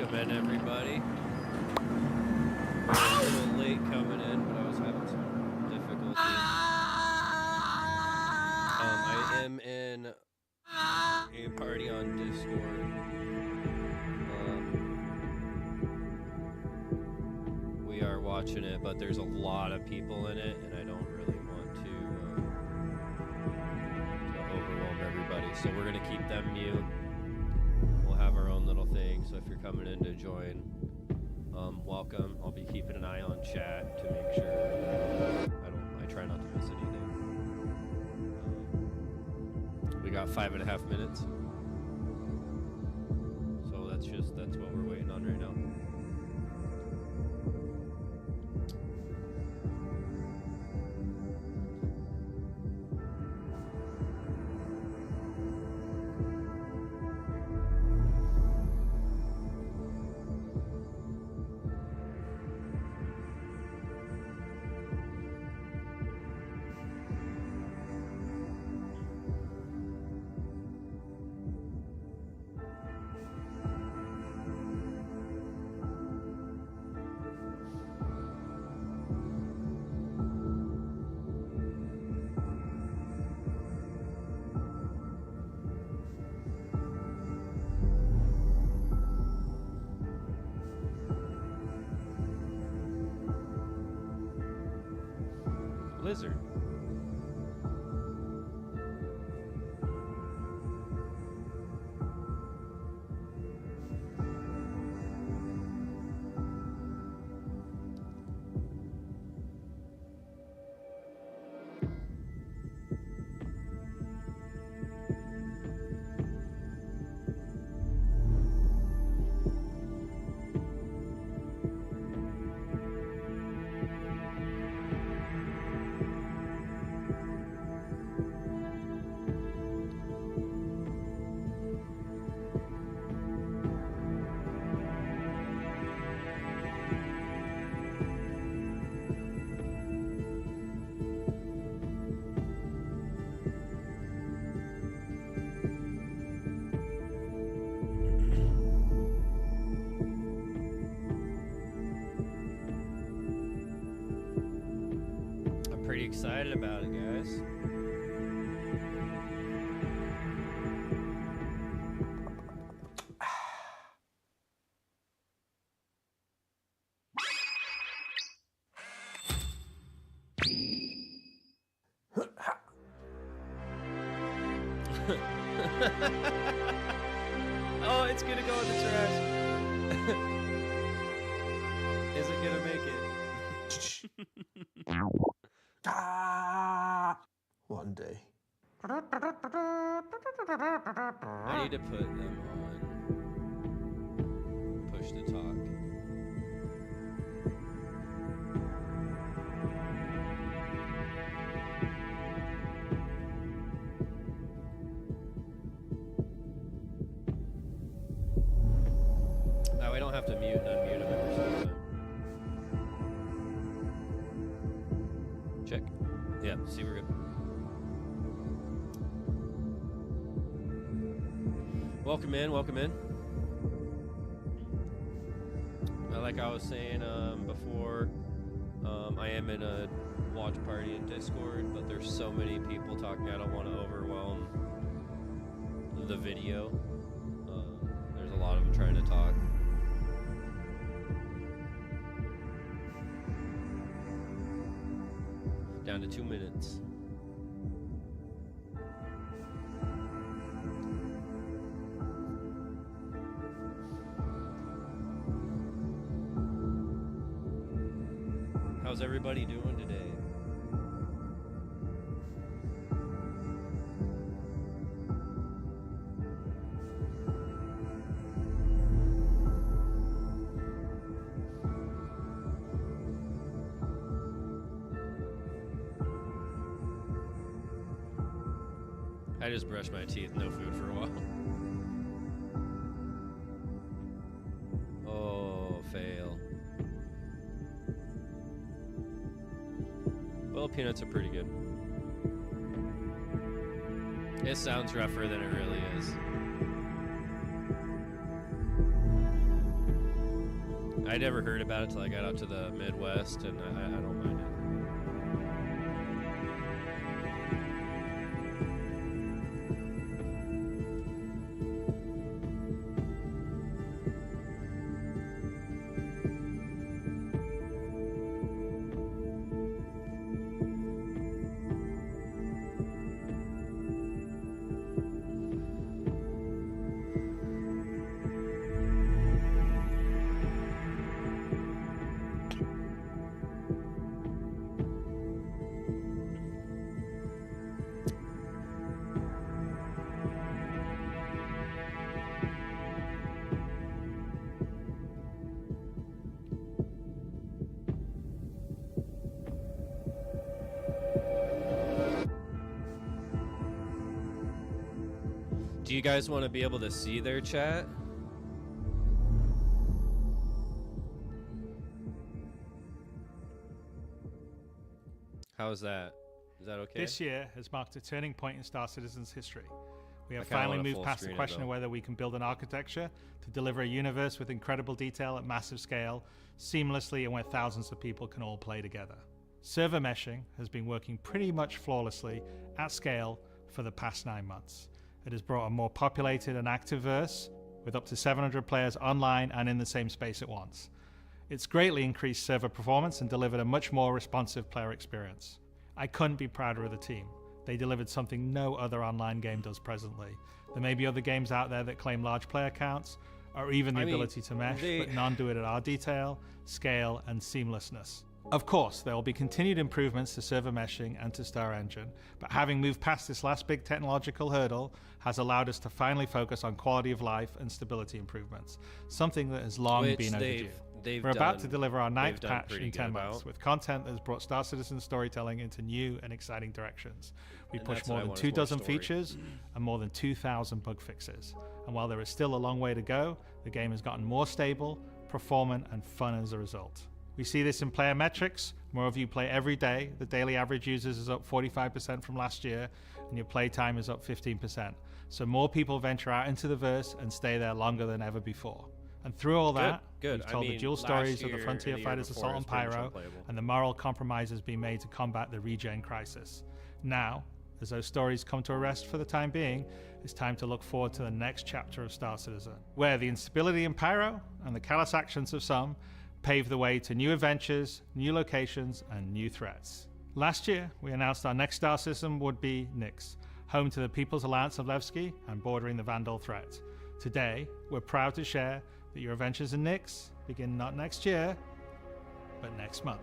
Welcome in, everybody. A little late coming in, but I was having some difficulty. I am in a party on Discord. We are watching it, but there's a lot of people in it, and I don't really want to overwhelm everybody. So we're gonna keep them mute. We'll have our own little thing. So if you're coming in to join, welcome. I'll be keeping an eye on chat to make sure I try not to miss anything. We got 5.5 minutes. So that's what we're waiting on right now. Blizzard. Pretty excited about it, guys. Oh, it's gonna go in the trash. Is it gonna make it? One day. I need to put them on push to talk. Now we don't have to mute and unmute them every single time. Check. Yeah, see, we're good. Welcome in, welcome in. Like I was saying before, I am in a watch party in Discord, but there's so many people talking, I don't want to overwhelm the video. There's a lot of them trying to talk. Down to 2 minutes. How's everybody doing today? I just brushed my teeth, no food for a while. Oh, fail. Well, peanuts are pretty good. It sounds rougher than it really is. I never heard about it till I got out to the Midwest, and I don't mind it. Do you guys want to be able to see their chat? How is that? Is that okay? This year has marked a turning point in Star Citizen's history. We have finally moved past the question of whether we can build an architecture to deliver a universe with incredible detail at massive scale, seamlessly, and where thousands of people can all play together. Server meshing has been working pretty much flawlessly at scale for the past 9 months. It has brought a more populated and active verse with up to 700 players online and in the same space at once. It's greatly increased server performance and delivered a much more responsive player experience. I couldn't be prouder of the team. They delivered something no other online game does presently. There may be other games out there that claim large player counts or even the ability to mesh, but none do it at our detail, scale, and seamlessness. Of course, there will be continued improvements to server meshing and to Star Engine, but having moved past this last big technological hurdle has allowed us to finally focus on quality of life and stability improvements, something that has long been overdue. We're about to deliver our 9th patch in 10 months with content that has brought Star Citizen storytelling into new and exciting directions. We pushed more than 24 features and more than 2,000 bug fixes. And while there is still a long way to go, the game has gotten more stable, performant, and fun as a result. We see this in player metrics. More of you play every day. The daily average users is up 45% from last year, and your play time is up 15%. So more people venture out into the verse and stay there longer than ever before. And through all that, we've told the dual stories of the Frontier Fighters Assault on Pyro and the moral compromises being made to combat the regen crisis. Now, as those stories come to a rest for the time being, it's time to look forward to the next chapter of Star Citizen, where the instability in Pyro and the callous actions of some pave the way to new adventures, new locations, and new threats. Last year, we announced our next Star Citizen would be Nyx, home to the People's Alliance of Levski and bordering the Vandal threat. Today, we're proud to share that your adventures in Nyx begin not next year, but next month,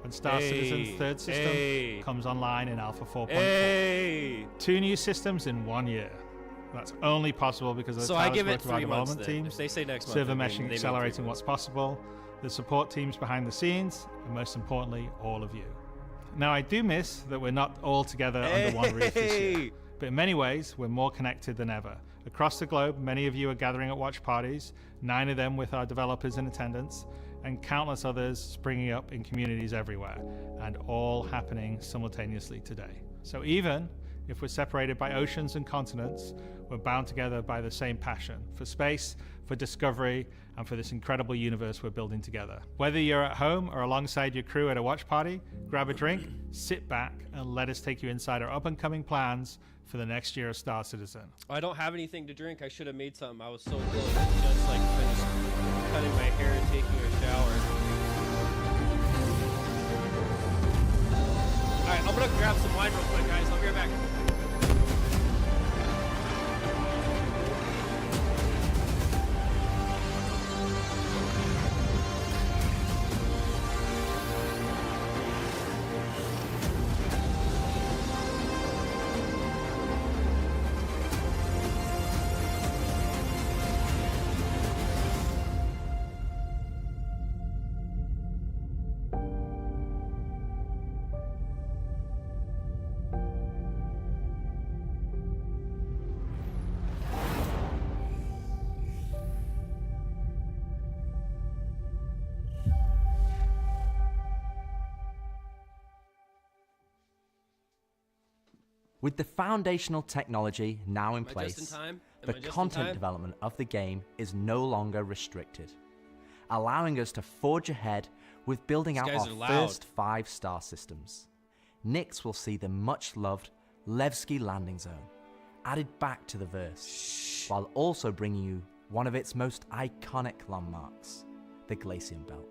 when Star Citizen's third system comes online in Alpha 4.4. 2 new systems in 1 year. That's only possible because of the tireless work of our development teams, if they say next month, server meshing accelerating what's possible, the support teams behind the scenes, and most importantly, all of you. Now, I do miss that we're not all together under one roof this year, but in many ways, we're more connected than ever. Across the globe, many of you are gathering at watch parties, 9 of them with our developers in attendance, and countless others springing up in communities everywhere, and all happening simultaneously today. So even if we're separated by oceans and continents, we're bound together by the same passion for space, for discovery, and for this incredible universe we're building together. Whether you're at home or alongside your crew at a watch party, grab a drink, sit back, and let us take you inside our up-and-coming plans for the next year of Star Citizen. I don't have anything to drink. I should have made something. I was so close. Just like finished cutting my hair and taking a shower. All right, I'm gonna grab some wine real quick, guys. I'll be right back. With the foundational technology now in place, the content development of the game is no longer restricted. allowing us to forge ahead with building out our first 5 star systems. Nyx will see the much-loved Levski landing zone added back to the verse, while also bringing you one of its most iconic landmarks, the Glacium Belt.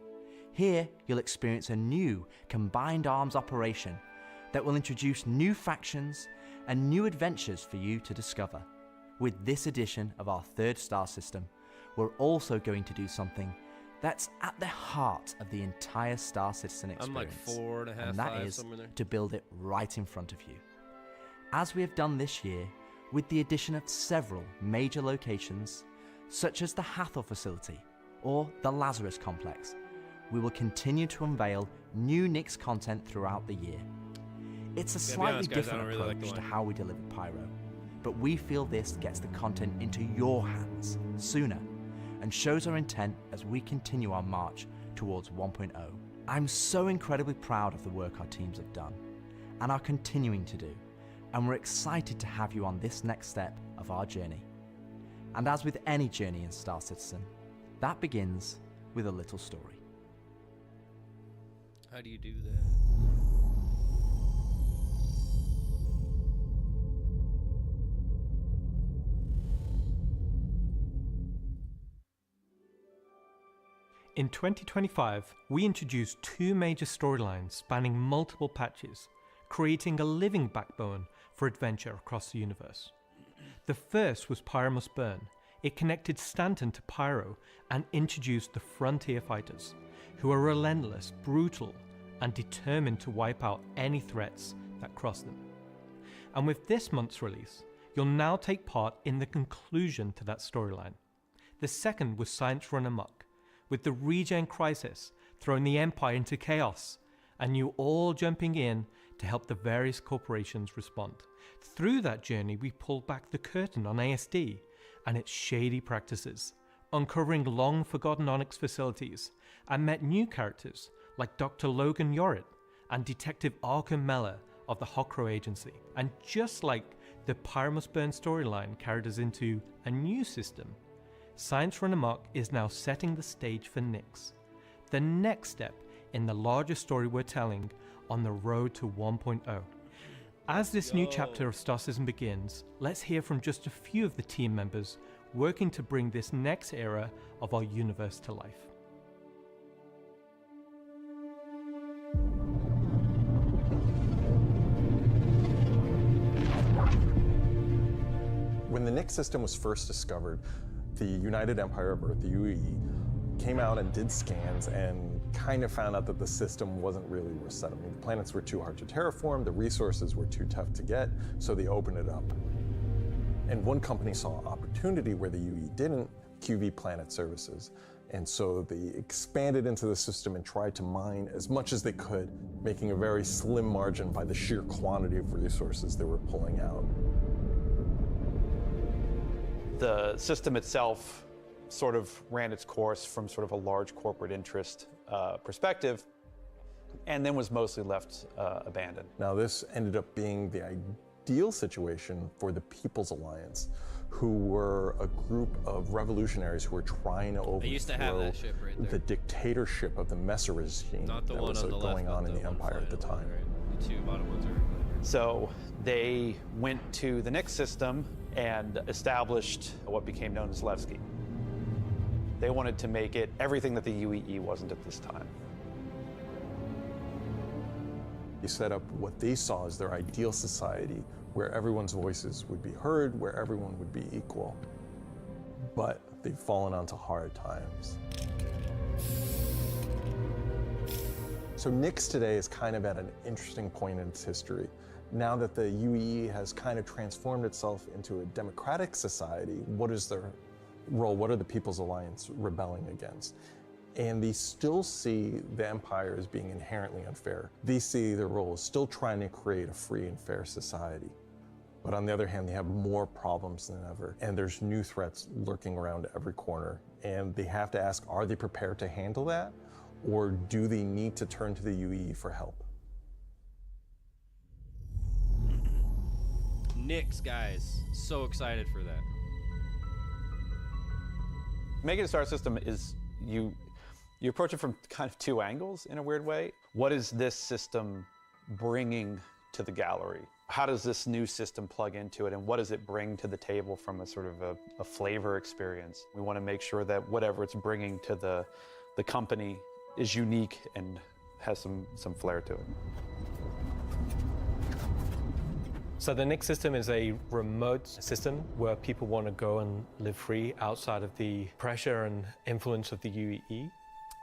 Here, you'll experience a new combined arms operation that will introduce new factions and new adventures for you to discover. With this edition of our 3rd star system, we're also going to do something that's at the heart of the entire Star Citizen experience. I'm like 4.5, and that 5, is somewhere there. to build it right in front of you. As we have done this year, with the addition of several major locations, such as the Hathor facility or the Lazarus complex, we will continue to unveil new Nyx content throughout the year. It's a slightly different approach to how we deliver Pyro, but we feel this gets the content into your hands sooner and shows our intent as we continue our march towards 1.0. I'm so incredibly proud of the work our teams have done and are continuing to do, and we're excited to have you on this next step of our journey. And as with any journey in Star Citizen, that begins with a little story. How do you do that? In 2025, we introduced 2 major storylines spanning multiple patches, creating a living backbone for adventure across the universe. The first was Pyro Must Burn. It connected Stanton to Pyro and introduced the Frontier Fighters, who are relentless, brutal, and determined to wipe out any threats that cross them. And with this month's release, you'll now take part in the conclusion to that storyline. The second was Science Run Amok, with the Regen Crisis throwing the Empire into chaos, and you all jumping in to help the various corporations respond. Through that journey, we pulled back the curtain on ASD and its shady practices, uncovering long-forgotten Onyx facilities, and met new characters like Dr. Logan Yorit and Detective Arkham Mella of the Hokro Agency. And just like the Pyro Must Burn storyline carried us into a new system, Science Run Amok is now setting the stage for Nyx, the next step in the larger story we're telling on the road to 1.0. As this new chapter of Star Citizen begins, let's hear from just a few of the team members working to bring this next era of our universe to life. When the Nyx system was first discovered, the United Empire of Earth, the UAE, came out and did scans and kind of found out that the system wasn't really worth settling. The planets were too hard to terraform, the resources were too tough to get, so they opened it up. And one company saw opportunity where the UAE didn't, QV Planet Services. And so they expanded into the system and tried to mine as much as they could, making a very slim margin by the sheer quantity of resources they were pulling out. The system itself sort of ran its course from sort of a large corporate interest perspective, and then was mostly left abandoned. Now this ended up being the ideal situation for the People's Alliance, who were a group of revolutionaries who were trying to overthrow the dictatorship of the Messer regime that was going on in the Empire at the time. The 2 bottom ones are... So they went to the Nyx system and established what became known as Levski. They wanted to make it everything that the UEE wasn't at this time. They set up what they saw as their ideal society, where everyone's voices would be heard, where everyone would be equal. But they've fallen onto hard times. So Nyx today is kind of at an interesting point in its history. Now that the UEE has kind of transformed itself into a democratic society, what is their role? What are the People's Alliance rebelling against? And they still see the Empire as being inherently unfair. They see their role as still trying to create a free and fair society. But on the other hand, they have more problems than ever. And there's new threats lurking around every corner. And they have to ask, are they prepared to handle that? Or do they need to turn to the UEE for help? Nyx, guys. So excited for that. Making a star system is You approach it from kind of two angles in a weird way. What is this system bringing to the gallery? How does this new system plug into it, and what does it bring to the table from a sort of a flavor experience? We want to make sure that whatever it's bringing to the company is unique and has some flair to it. So the Nix system is a remote system where people want to go and live free outside of the pressure and influence of the UEE.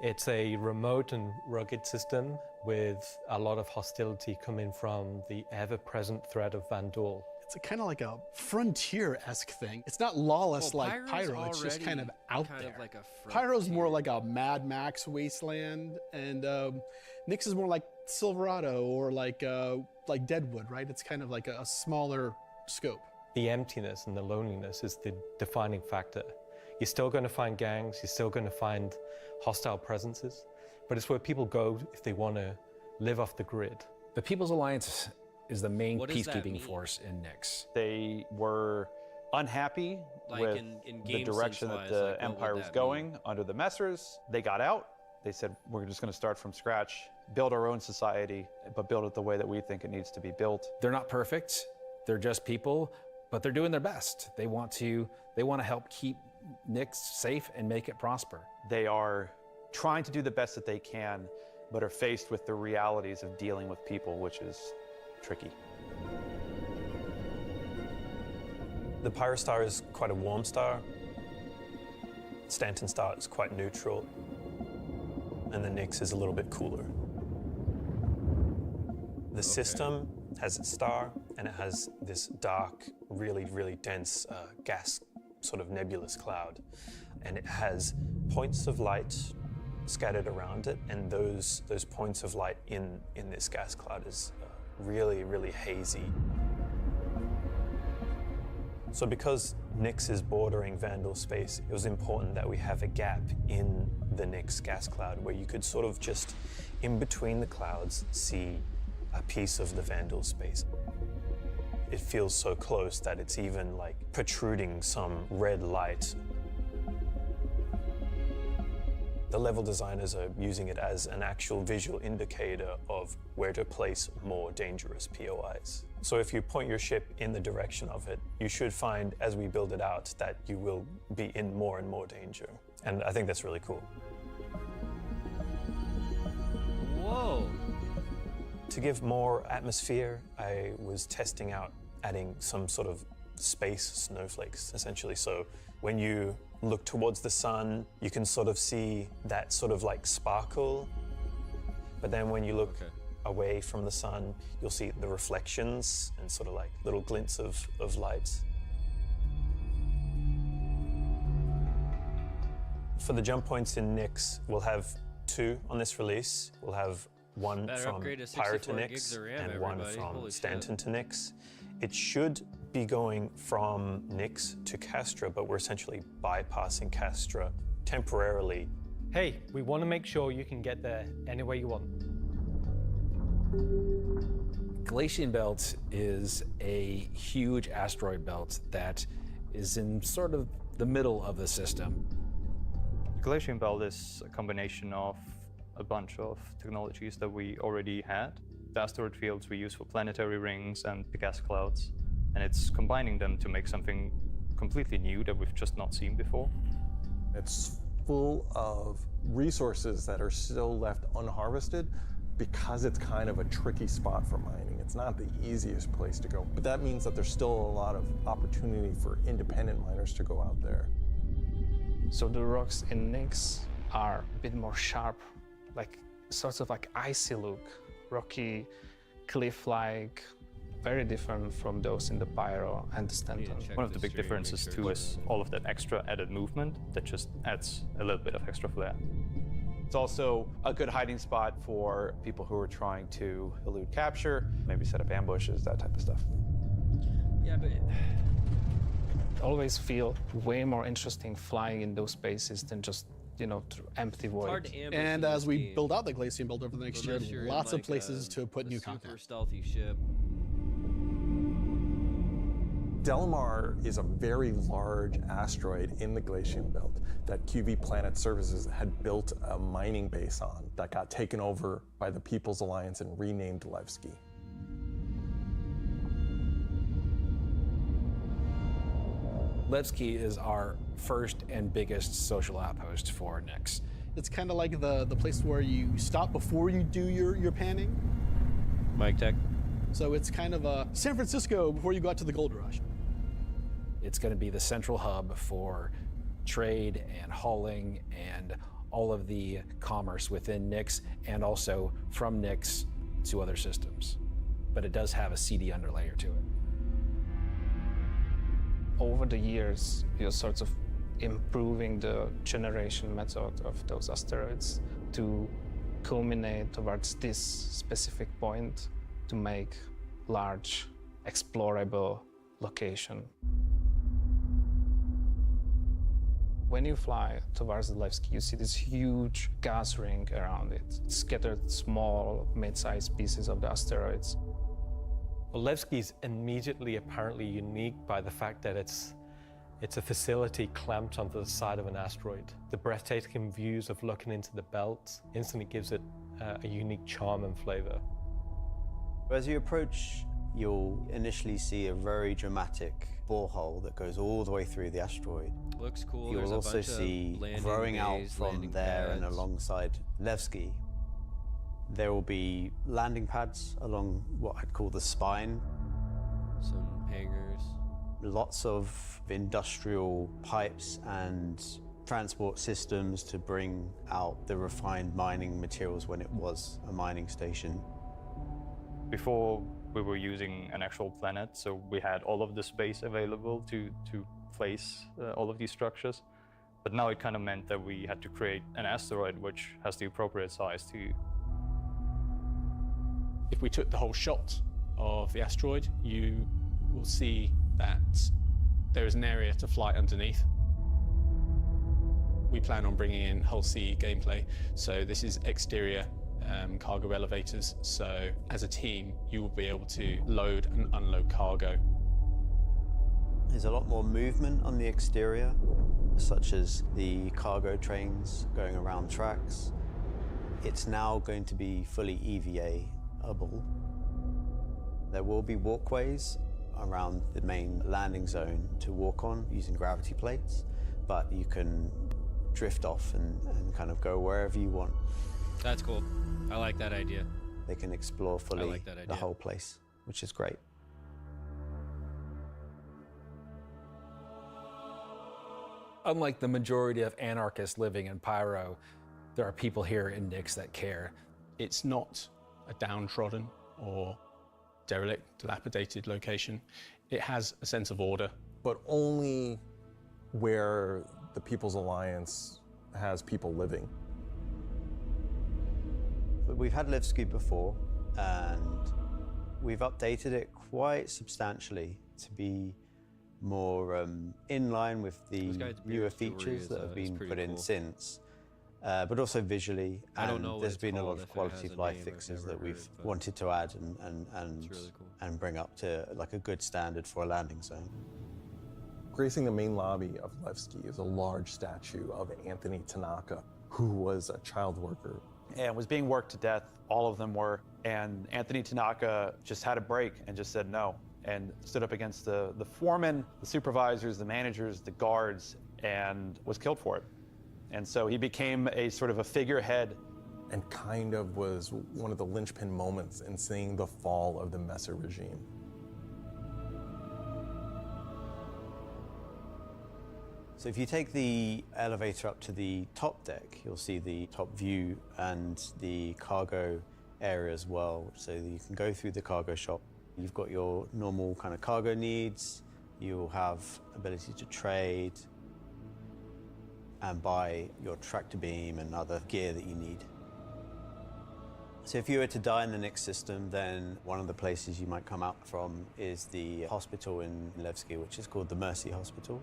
It's a remote and rugged system with a lot of hostility coming from the ever-present threat of Vandal. It's kind of like a frontier-esque thing. It's not lawless like Pyro, it's just kind of out there. Like Pyro's more like a Mad Max wasteland, and Nix is more like Silverado or like Deadwood, right? It's kind of like a smaller scope. The emptiness and the loneliness is the defining factor. You're still going to find gangs, you're still going to find hostile presences, but it's where people go if they want to live off the grid. The People's Alliance is the main peacekeeping force in Nix. They were unhappy with the direction that the Empire was going under the Messers. They got out. They said, we're just going to start from scratch, build our own society, but build it the way that we think it needs to be built. They're not perfect. They're just people, but they're doing their best. They want to help keep Nix safe and make it prosper. They are trying to do the best that they can, but are faced with the realities of dealing with people, which is tricky. The Pyro star is quite a warm star. Stanton star is quite neutral. And the Nix is a little bit cooler. The system has its star, and it has this dark, really, really dense gas sort of nebulous cloud. And it has points of light scattered around it, and those points of light in this gas cloud is really, really hazy. So because Nix is bordering Vandal space, it was important that we have a gap in the Nix gas cloud where you could sort of just, in between the clouds, see a piece of the Vandal space. It feels so close that it's even like protruding some red light. The level designers are using it as an actual visual indicator of where to place more dangerous POIs. So if you point your ship in the direction of it, you should find, as we build it out, that you will be in more and more danger. And I think that's really cool. Whoa! To give more atmosphere, I was testing out adding some sort of space snowflakes, essentially. So when you look towards the sun, you can sort of see that sort of like sparkle. But then when you look away from the sun, you'll see the reflections and sort of like little glints of light. For the jump points in Nix, we'll have 2 on this release. We'll have one from Pyro to Nix and one from Stanton to Nix. It should be going from Nix to Castra, but we're essentially bypassing Castra temporarily. Hey, we want to make sure you can get there any way you want. Galatian Belt is a huge asteroid belt that is in sort of the middle of the system. Galatian Belt is a combination of a bunch of technologies that we already had. The asteroid fields we use for planetary rings and the gas clouds, and it's combining them to make something completely new that we've just not seen before. It's full of resources that are still left unharvested because it's kind of a tricky spot for mining. It's not the easiest place to go, but that means that there's still a lot of opportunity for independent miners to go out there. So the rocks in Nix are a bit more sharp, like sorts of like icy look, rocky, cliff-like, very different from those in the Pyro and the Stanton. One of the big differences too is all of that extra added movement that just adds a little bit of extra flair. It's also a good hiding spot for people who are trying to elude capture, maybe set up ambushes, that type of stuff. Yeah, but Always feel way more interesting flying in those spaces than just, you know, through empty void. And as we build out the Glacian Belt over the next year, lots of places to put new content. Super stealthy ship. Delamar is a very large asteroid in the Glacian belt that QV Planet Services had built a mining base on that got taken over by the People's Alliance and renamed Levski. Levski is our first and biggest social outpost for Nyx. It's kind of like the place where you stop before you do your panning. Mike Tech. So it's kind of a San Francisco before you go out to the gold rush. It's going to be the central hub for trade and hauling and all of the commerce within Nyx and also from Nyx to other systems. But it does have a CD underlayer to it. Over the years, you're sort of improving the generation method of those asteroids to culminate towards this specific point to make large, explorable location. When you fly towards the Levski, you see this huge gas ring around it, scattered small, mid-sized pieces of the asteroids. Well, Levski is immediately apparently unique by the fact that it's a facility clamped onto the side of an asteroid. The breathtaking views of looking into the belt instantly gives it a unique charm and flavor. As you approach, you'll initially see a very dramatic borehole that goes all the way through the asteroid. Looks cool. You'll also see growing out from there and alongside Levski, there will be landing pads along what I'd call the spine. Some hangars. Lots of industrial pipes and transport systems to bring out the refined mining materials when it was a mining station. Before, we were using an actual planet, so we had all of the space available to place all of these structures. But now it kind of meant that we had to create an asteroid which has the appropriate size to. If we took the whole shot of the asteroid, you will see that there is an area to fly underneath. We plan on bringing in whole CE gameplay, so this is exterior cargo elevators, so as a team you will be able to load and unload cargo. There's a lot more movement on the exterior, such as the cargo trains going around tracks. It's now going to be fully EVA-able. There will be walkways around the main landing zone to walk on using gravity plates, but you can drift off and kind of go wherever you want. That's cool. I like that idea. They can explore fully like that idea. the whole place, which is great. Unlike the majority of anarchists living in Pyro, there are people here in Nyx that care. It's not a downtrodden or derelict, dilapidated location. It has a sense of order. But only where the People's Alliance has people living. But we've had Levski before, and we've updated it quite substantially to be more in line with the newer features that have been put in since. But also visually, and there's been a lot of quality of life fixes that we've wanted to add and bring up to like a good standard for a landing zone. Gracing the main lobby of Levski is a large statue of Anthony Tanaka, who was a child worker. And was being worked to death, all of them were. And Anthony Tanaka just had a break and just said no, and stood up against the foremen, the supervisors, the managers, the guards, and was killed for it. And so he became a sort of a figurehead. And kind of was one of the linchpin moments in seeing the fall of the Messer regime. So if you take the elevator up to the top deck, you'll see the top view and the cargo area as well. So you can go through the cargo shop. You've got your normal kind of cargo needs. You'll have ability to trade and buy your tractor beam and other gear that you need. So if you were to die in the Nyx system, then one of the places you might come out from is the hospital in Levski, which is called the Mercy Hospital.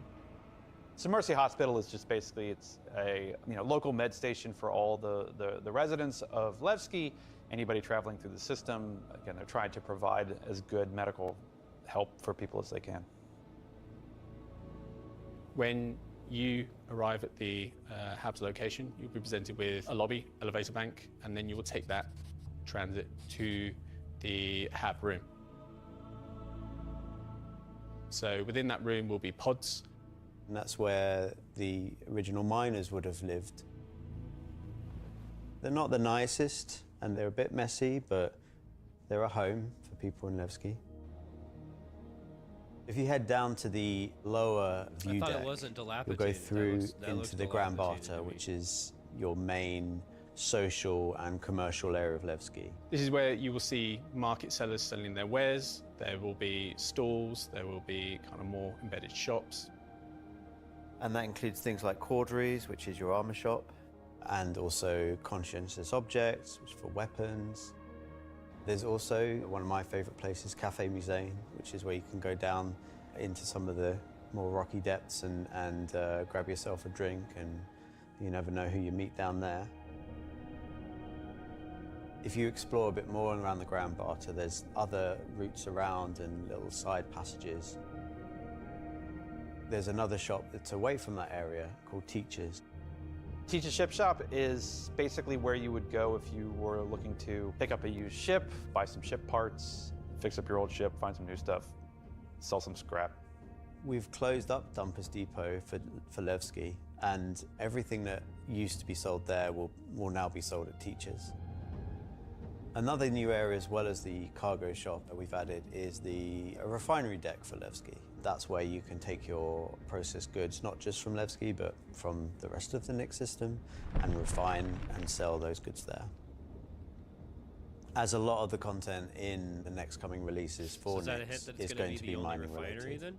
So Mercy Hospital is just basically, it's a local med station for all the residents of Levski, anybody traveling through the system. Again, they're trying to provide as good medical help for people as they can. When you arrive at the HAB's location, you'll be presented with a lobby, elevator bank, and then you will take that transit to the HAB room. So within that room will be pods. And that's where the original miners would have lived. They're not the nicest, and they're a bit messy, but they're a home for people in Levski. If you head down to the lower view deck, you'll go through into the Grand Barter, which is your main social and commercial area of Levski. This is where you will see market sellers selling their wares. There will be stalls, there will be kind of more embedded shops. And that includes things like Corderies, which is your armor shop, and also conscientious objects, which is for weapons. There's also one of my favorite places, Café Musée, which is where you can go down into some of the more rocky depths and grab yourself a drink, and you never know who you meet down there. If you explore a bit more around the Grand Barter, there's other routes around and little side passages. There's another shop that's away from that area called Teachers. Teach's Ship Shop is basically where you would go if you were looking to pick up a used ship, buy some ship parts, fix up your old ship, find some new stuff, sell some scrap. We've closed up Dumpers Depot for Levski, and everything that used to be sold there will now be sold at Teachers. Another new area, as well as the cargo shop that we've added, is the refinery deck for Levski. That's where you can take your processed goods, not just from Levski, but from the rest of the Nix system, and refine and sell those goods there. As a lot of the content in the next coming releases for Nix is going to be mining related. Then?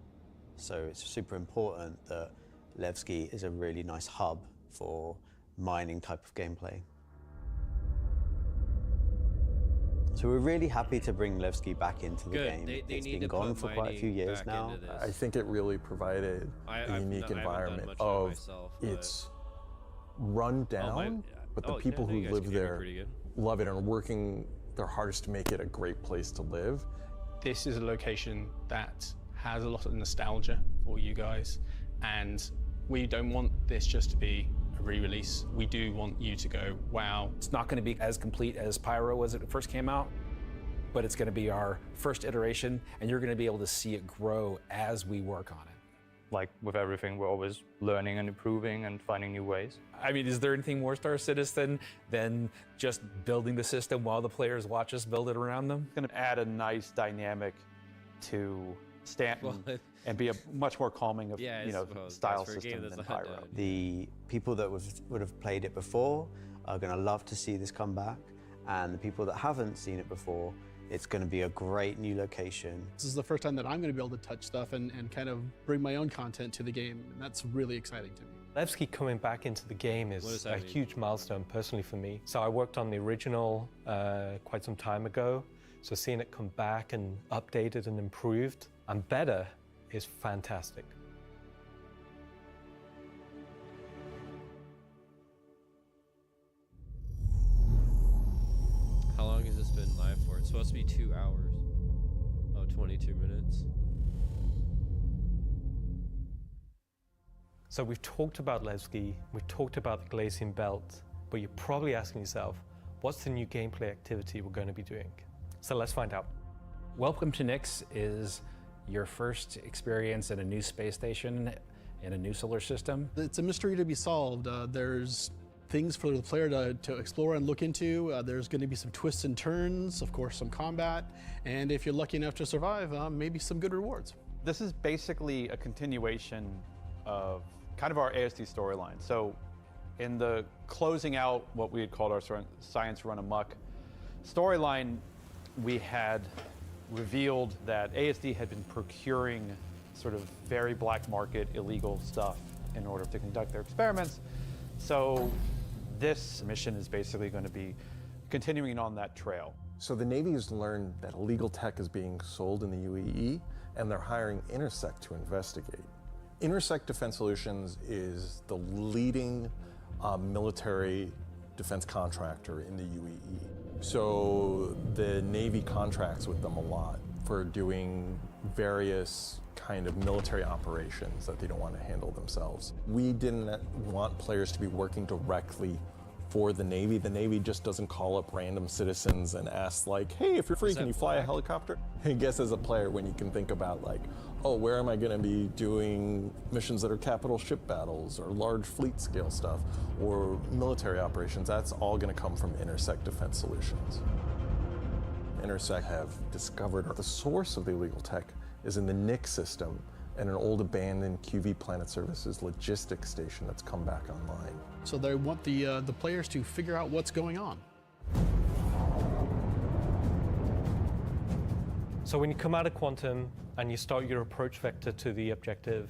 So it's super important that Levski is a really nice hub for mining type of gameplay. So we're really happy to bring Levski back into the game. It's been gone for quite a few years now. I think it really provided a unique environment of it's run down, but the people who live there love it and are working their hardest to make it a great place to live. This is a location that has a lot of nostalgia for you guys, and we don't want this just to be a re-release. We do want you to go, wow. It's not going to be as complete as Pyro was when it first came out, but it's going to be our first iteration, and you're going to be able to see it grow as we work on it. Like with everything, we're always learning and improving and finding new ways. I mean, is there anything more Star Citizen than just building the system while the players watch us build it around them? It's going to add a nice dynamic to Stanton and be a much more calming of style system than Pyro. The people that would have played it before are going to love to see this come back, and the people that haven't seen it before, it's going to be a great new location. This is the first time that I'm going to be able to touch stuff and kind of bring my own content to the game, and that's really exciting to me. Levski coming back into the game is a huge milestone personally for me. So I worked on the original quite some time ago, so seeing it come back and updated and improved and better is fantastic. How long has this been live for? It's supposed to be 2 hours. Oh, 22 minutes. So we've talked about Levski, we've talked about the Glacian Belt, but you're probably asking yourself, what's the new gameplay activity we're going to be doing? So let's find out. Welcome to Nix is your first experience in a new space station in a new solar system. It's a mystery to be solved. There's things for the player to explore and look into. There's going to be some twists and turns, of course, some combat, and if you're lucky enough to survive, maybe some good rewards. This is basically a continuation of kind of our ASD storyline. So in the closing out what we had called our Science Run Amok storyline, we had revealed that ASD had been procuring sort of very black market illegal stuff in order to conduct their experiments. So this mission is basically going to be continuing on that trail. So the Navy has learned that illegal tech is being sold in the UAE, and they're hiring Intersect to investigate. Intersect Defense Solutions is the leading military defense contractor in the UAE. So the Navy contracts with them a lot for doing various kind of military operations that they don't want to handle themselves. We didn't want players to be working directly for the Navy. The Navy just doesn't call up random citizens and ask like, hey, if you're free, can you fly a helicopter? I guess as a player, when you can think about like, oh, where am I going to be doing missions that are capital ship battles or large fleet scale stuff or military operations, that's all going to come from Intersect Defense Solutions. Intersect have discovered the source of the illegal tech is in the NICS system and an old abandoned QV Planet Services logistics station that's come back online. So they want the players to figure out what's going on. So when you come out of Quantum and you start your approach vector to the objective,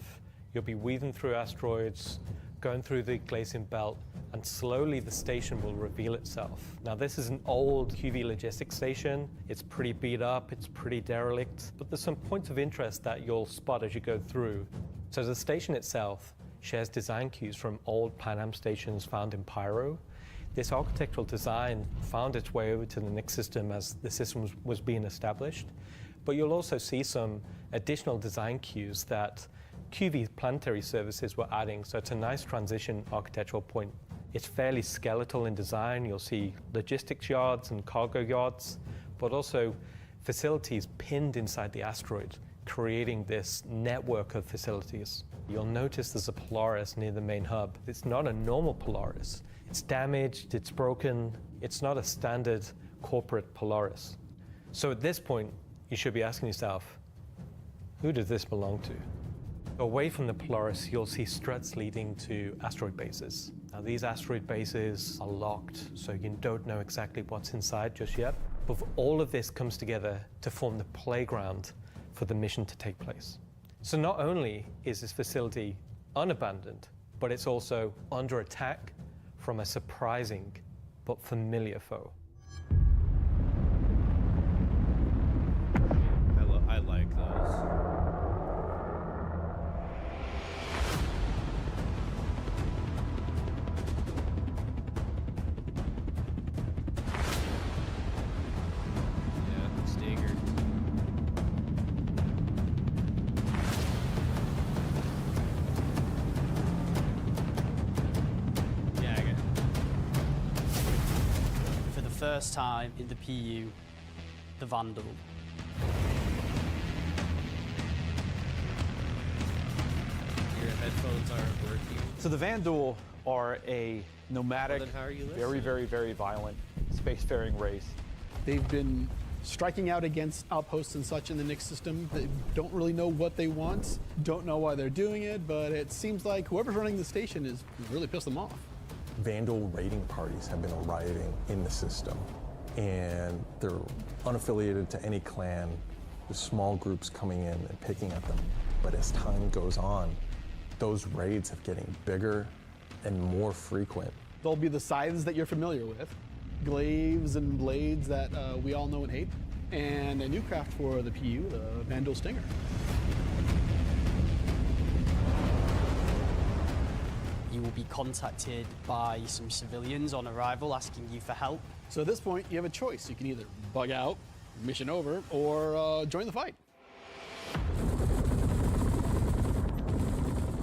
you'll be weaving through asteroids, going through the Glacian belt, and slowly the station will reveal itself. Now this is an old QV logistics station. It's pretty beat up, it's pretty derelict, but there's some points of interest that you'll spot as you go through. So the station itself shares design cues from old Pan Am stations found in Pyro. This architectural design found its way over to the NICS system as the system was being established, but you'll also see some additional design cues that QV Planetary Services were adding, so it's a nice transition architectural point. It's fairly skeletal in design. You'll see logistics yards and cargo yards, but also facilities pinned inside the asteroid, creating this network of facilities. You'll notice there's a Polaris near the main hub. It's not a normal Polaris. It's damaged, it's broken. It's not a standard corporate Polaris. So at this point, you should be asking yourself, who does this belong to? Away from the Polaris, you'll see struts leading to asteroid bases. Now, these asteroid bases are locked, so you don't know exactly what's inside just yet. But all of this comes together to form the playground for the mission to take place. So not only is this facility unabandoned, but it's also under attack from a surprising but familiar foe. I like those. First time in the PU, the Vandal. Your headphones aren't working. So the Vandal are a nomadic, very violent spacefaring race. They've been striking out against outposts and such in the NICS system. They don't really know what they want, don't know why they're doing it, but it seems like whoever's running the station is really pissed them off. Vandal raiding parties have been arriving in the system, and they're unaffiliated to any clan. There's small groups coming in and picking at them. But as time goes on, those raids have getting bigger and more frequent. There'll be the scythes that you're familiar with, glaives and blades that we all know and hate, and a new craft for the PU, the Vandal Stinger. You will be contacted by some civilians on arrival asking you for help. So at this point, you have a choice. You can either bug out, mission over, or join the fight.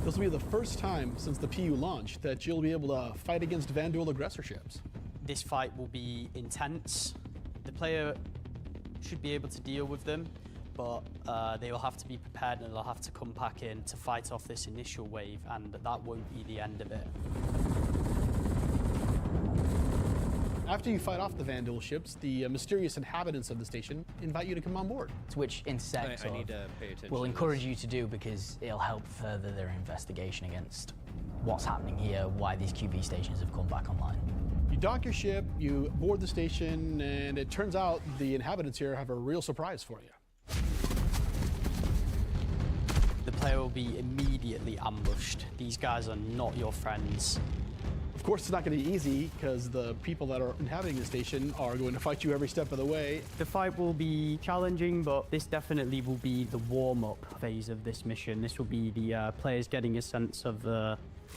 This will be the first time since the PU launch that you'll be able to fight against Vandal aggressor ships. This fight will be intense. The player should be able to deal with them, but they will have to be prepared and they'll have to come back in to fight off this initial wave, and that won't be the end of it. After you fight off the Vandal ships, the mysterious inhabitants of the station invite you to come on board. Which Intersect I need to pay attention will to encourage you to do because it'll help further their investigation against what's happening here, why these QV stations have come back online. You dock your ship, you board the station, and it turns out the inhabitants here have a real surprise for you. The player will be immediately ambushed. These guys are not your friends. Of course, it's not going to be easy because the people that are inhabiting the station are going to fight you every step of the way. The fight will be challenging, but this definitely will be the warm-up phase of this mission. This will be the players getting a sense of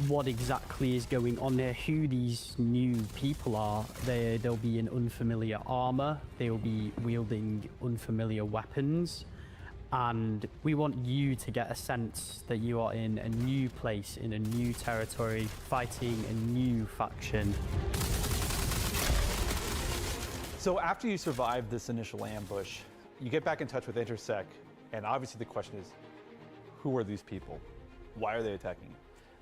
what exactly is going on here, who these new people are. They'll be in unfamiliar armor. They'll be wielding unfamiliar weapons. and we want you to get a sense that you are in a new place, in a new territory, fighting a new faction. So after you survive this initial ambush, you get back in touch with Intersec, and obviously the question is, who are these people? Why are they attacking?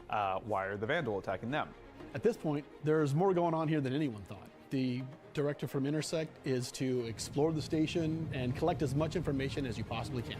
Why are the Vandal attacking them? At this point, there's more going on here than anyone thought. The directive from Intersect is to explore the station and collect as much information as you possibly can.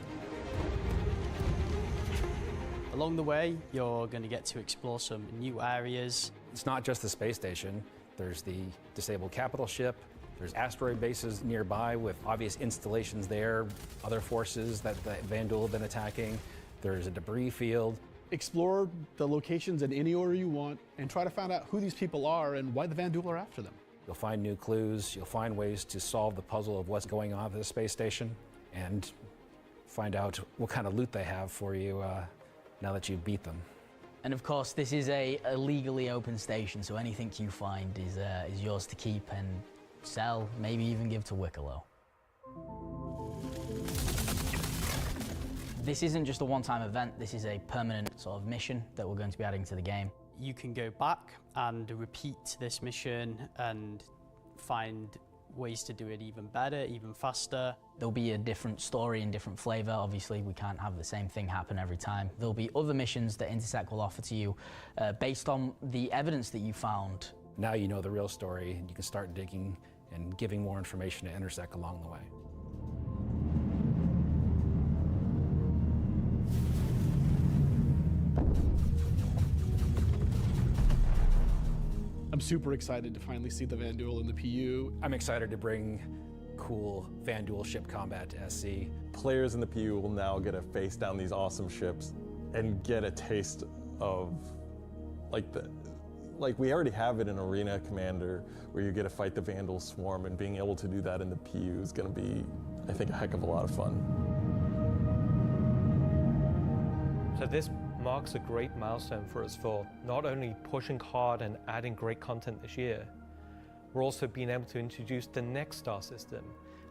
Along the way, you're going to get to explore some new areas. It's not just the space station. There's the disabled capital ship. There's asteroid bases nearby with obvious installations there, other forces that the Vandal have been attacking. There's a debris field. Explore the locations in any order you want and try to find out who these people are and why the Vandal are after them. You'll find new clues. You'll find ways to solve the puzzle of what's going on at the space station and find out what kind of loot they have for you now that you've beat them. And of course, this is a legally open station, so anything you find is yours to keep and sell, maybe even give to Wicklow. This isn't just a one-time event, this is a permanent sort of mission that we're going to be adding to the game. You can go back and repeat this mission and find ways to do it even better, even faster. There'll be a different story and different flavor. Obviously, we can't have the same thing happen every time. There'll be other missions that Intersec will offer to you based on the evidence that you found. Now you know the real story, and you can start digging and giving more information to Intersec along the way. I'm super excited to finally see the Vandal in the PU. I'm excited to bring cool Vandal ship combat to SC. Players in the PU will now get to face down these awesome ships and get a taste of like we already have it in Arena Commander, where you get to fight the Vandal swarm, and being able to do that in the PU is going to be, I think, a heck of a lot of fun. So this marks a great milestone for us for not only pushing hard and adding great content this year, we're also being able to introduce the next star system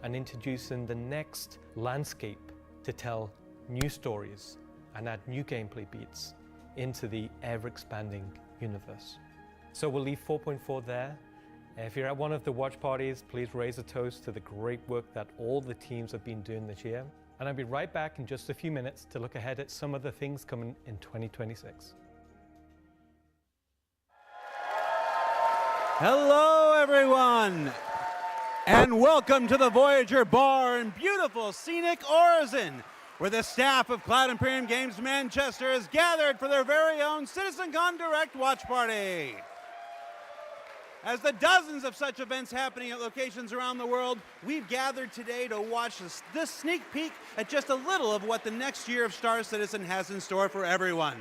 and introducing the next landscape to tell new stories and add new gameplay beats into the ever-expanding universe. So we'll leave 4.4 there. If you're at one of the watch parties, please raise a toast to the great work that all the teams have been doing this year. And I'll be right back in just a few minutes to look ahead at some of the things coming in 2026. Hello, everyone, and welcome to the Voyager Bar in beautiful scenic Orizon, where the staff of Cloud Imperium Games Manchester is gathered for their very own Citizen-CITIZENCON Direct Watch Party. As the dozens of such events happening at locations around the world, we've gathered today to watch this sneak peek at just a little of what the next year of Star Citizen has in store for everyone.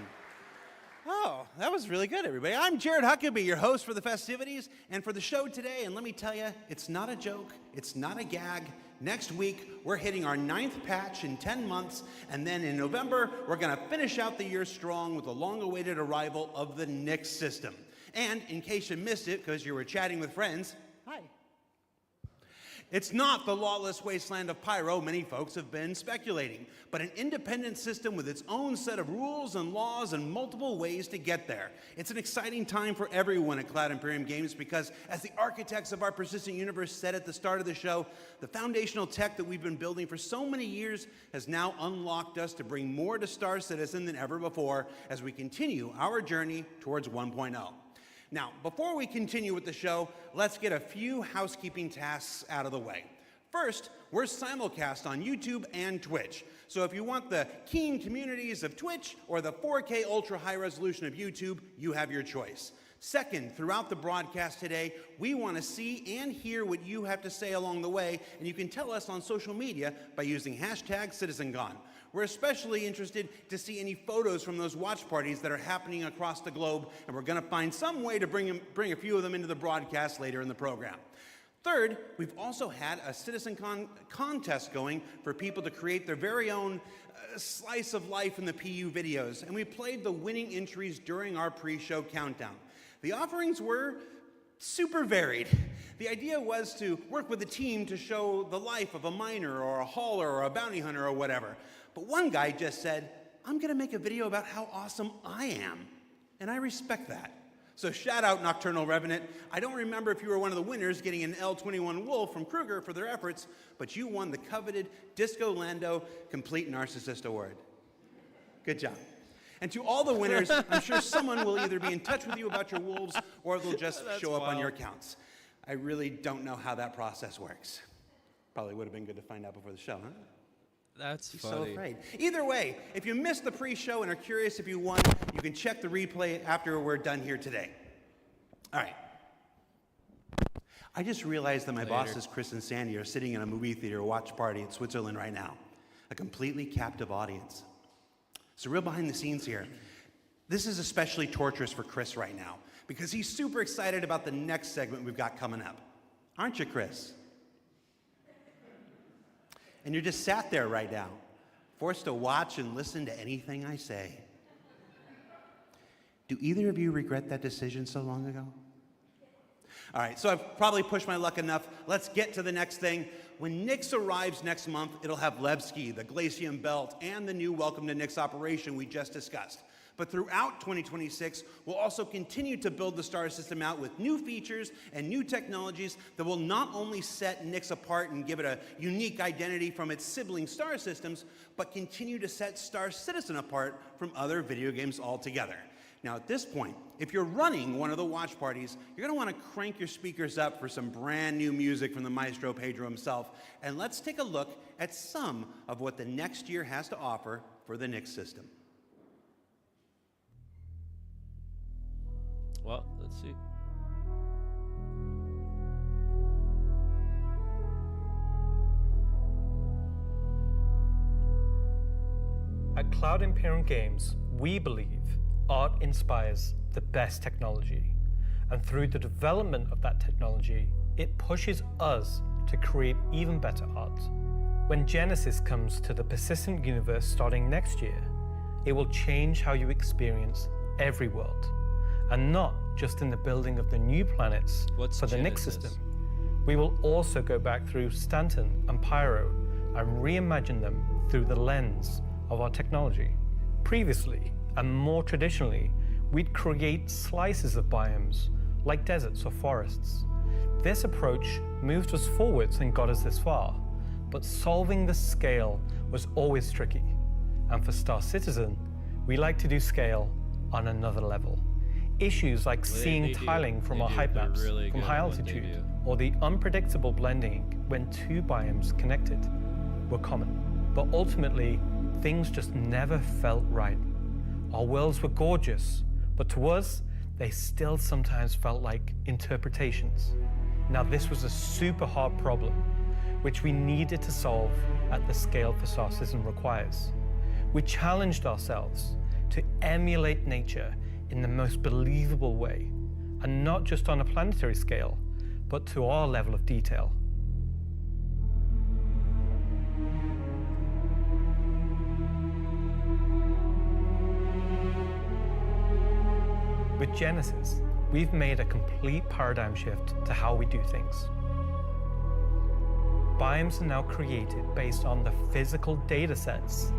Oh, that was really good, everybody. I'm Jared Huckabee, your host for the festivities and for the show today, and let me tell you, it's not a joke, it's not a gag. Next week, we're hitting our 9th patch in 10 months, and then in November, we're gonna finish out the year strong with the long-awaited arrival of the Nyx system. And in case you missed it, because you were chatting with friends, hi. It's not the lawless wasteland of Pyro many folks have been speculating, but an independent system with its own set of rules and laws and multiple ways to get there. It's an exciting time for everyone at Cloud Imperium Games because, as the architects of our persistent universe said at the start of the show, the foundational tech that we've been building for so many years has now unlocked us to bring more to Star Citizen than ever before as we continue our journey towards 1.0. Now, before we continue with the show, let's get a few housekeeping tasks out of the way. First, we're simulcast on YouTube and Twitch. So if you want the keen communities of Twitch or the 4K ultra high resolution of YouTube, you have your choice. Second, throughout the broadcast today, we want to see and hear what you have to say along the way, and you can tell us on social media by using #CitizenCon. We're especially interested to see any photos from those watch parties that are happening across the globe, and we're going to find some way to bring a few of them into the broadcast later in the program. Third, we've also had a CitizenCon contest going for people to create their very own slice of life in the PU videos, and we played the winning entries during our pre-show countdown. The offerings were super varied. The idea was to work with a team to show the life of a miner or a hauler or a bounty hunter or whatever. But one guy just said, I'm gonna make a video about how awesome I am. And I respect that. So shout out Nocturnal Revenant. I don't remember if you were one of the winners getting an L21 Wolf from Kruger for their efforts, but you won the coveted Disco Lando Complete Narcissist Award. Good job. And to all the winners, I'm sure someone will either be in touch with you about your wolves or they'll just show up on your accounts. I really don't know how that process works. Probably would have been good to find out before the show, huh? That's He's funny. so afraid. Either way, if you missed the pre-show and are curious if you won, you can check the replay after we're done here today. All right. I just realized that my bosses, Chris and Sandy, are sitting in a movie theater watch party in Switzerland right now. A completely captive audience. So real behind the scenes here. This is especially torturous for Chris right now because he's super excited about the next segment we've got coming up. Aren't you, Chris? And you're just sat there right now, forced to watch and listen to anything I say. Do either of you regret that decision so long ago? All right, so I've probably pushed my luck enough. Let's get to the next thing. When Nyx arrives next month, it'll have Levski, the Glacium Belt, and the new Welcome to Nyx operation we just discussed. But throughout 2026, we'll also continue to build the star system out with new features and new technologies that will not only set Nyx apart and give it a unique identity from its sibling star systems, but continue to set Star Citizen apart from other video games altogether. Now at this point, if you're running one of the watch parties, you're gonna wanna crank your speakers up for some brand new music from the maestro Pedro himself, and let's take a look at some of what the next year has to offer for the Nyx system. Well, let's see. At Cloud Imperium Games, we believe art inspires the best technology. And through the development of that technology, it pushes us to create even better art. When Genesis comes to the persistent universe starting next year, it will change how you experience every world. And not just in the building of the new planets for the Nyx system. We will also go back through Stanton and Pyro and reimagine them through the lens of our technology. Previously, and more traditionally, we'd create slices of biomes, like deserts or forests. This approach moved us forwards and got us this far, but solving the scale was always tricky. And for Star Citizen, we like to do scale on another level. Issues like seeing tiling from our hype maps from high altitude, or the unpredictable blending when two biomes connected, were common. But ultimately, things just never felt right. Our worlds were gorgeous, but to us, they still sometimes felt like interpretations. Now this was a super hard problem, which we needed to solve at the scale for Star Citizen requires. We challenged ourselves to emulate nature in the most believable way, and not just on a planetary scale, but to our level of detail. With Genesis, we've made a complete paradigm shift to how we do things. Biomes are now created based on the physical data sets,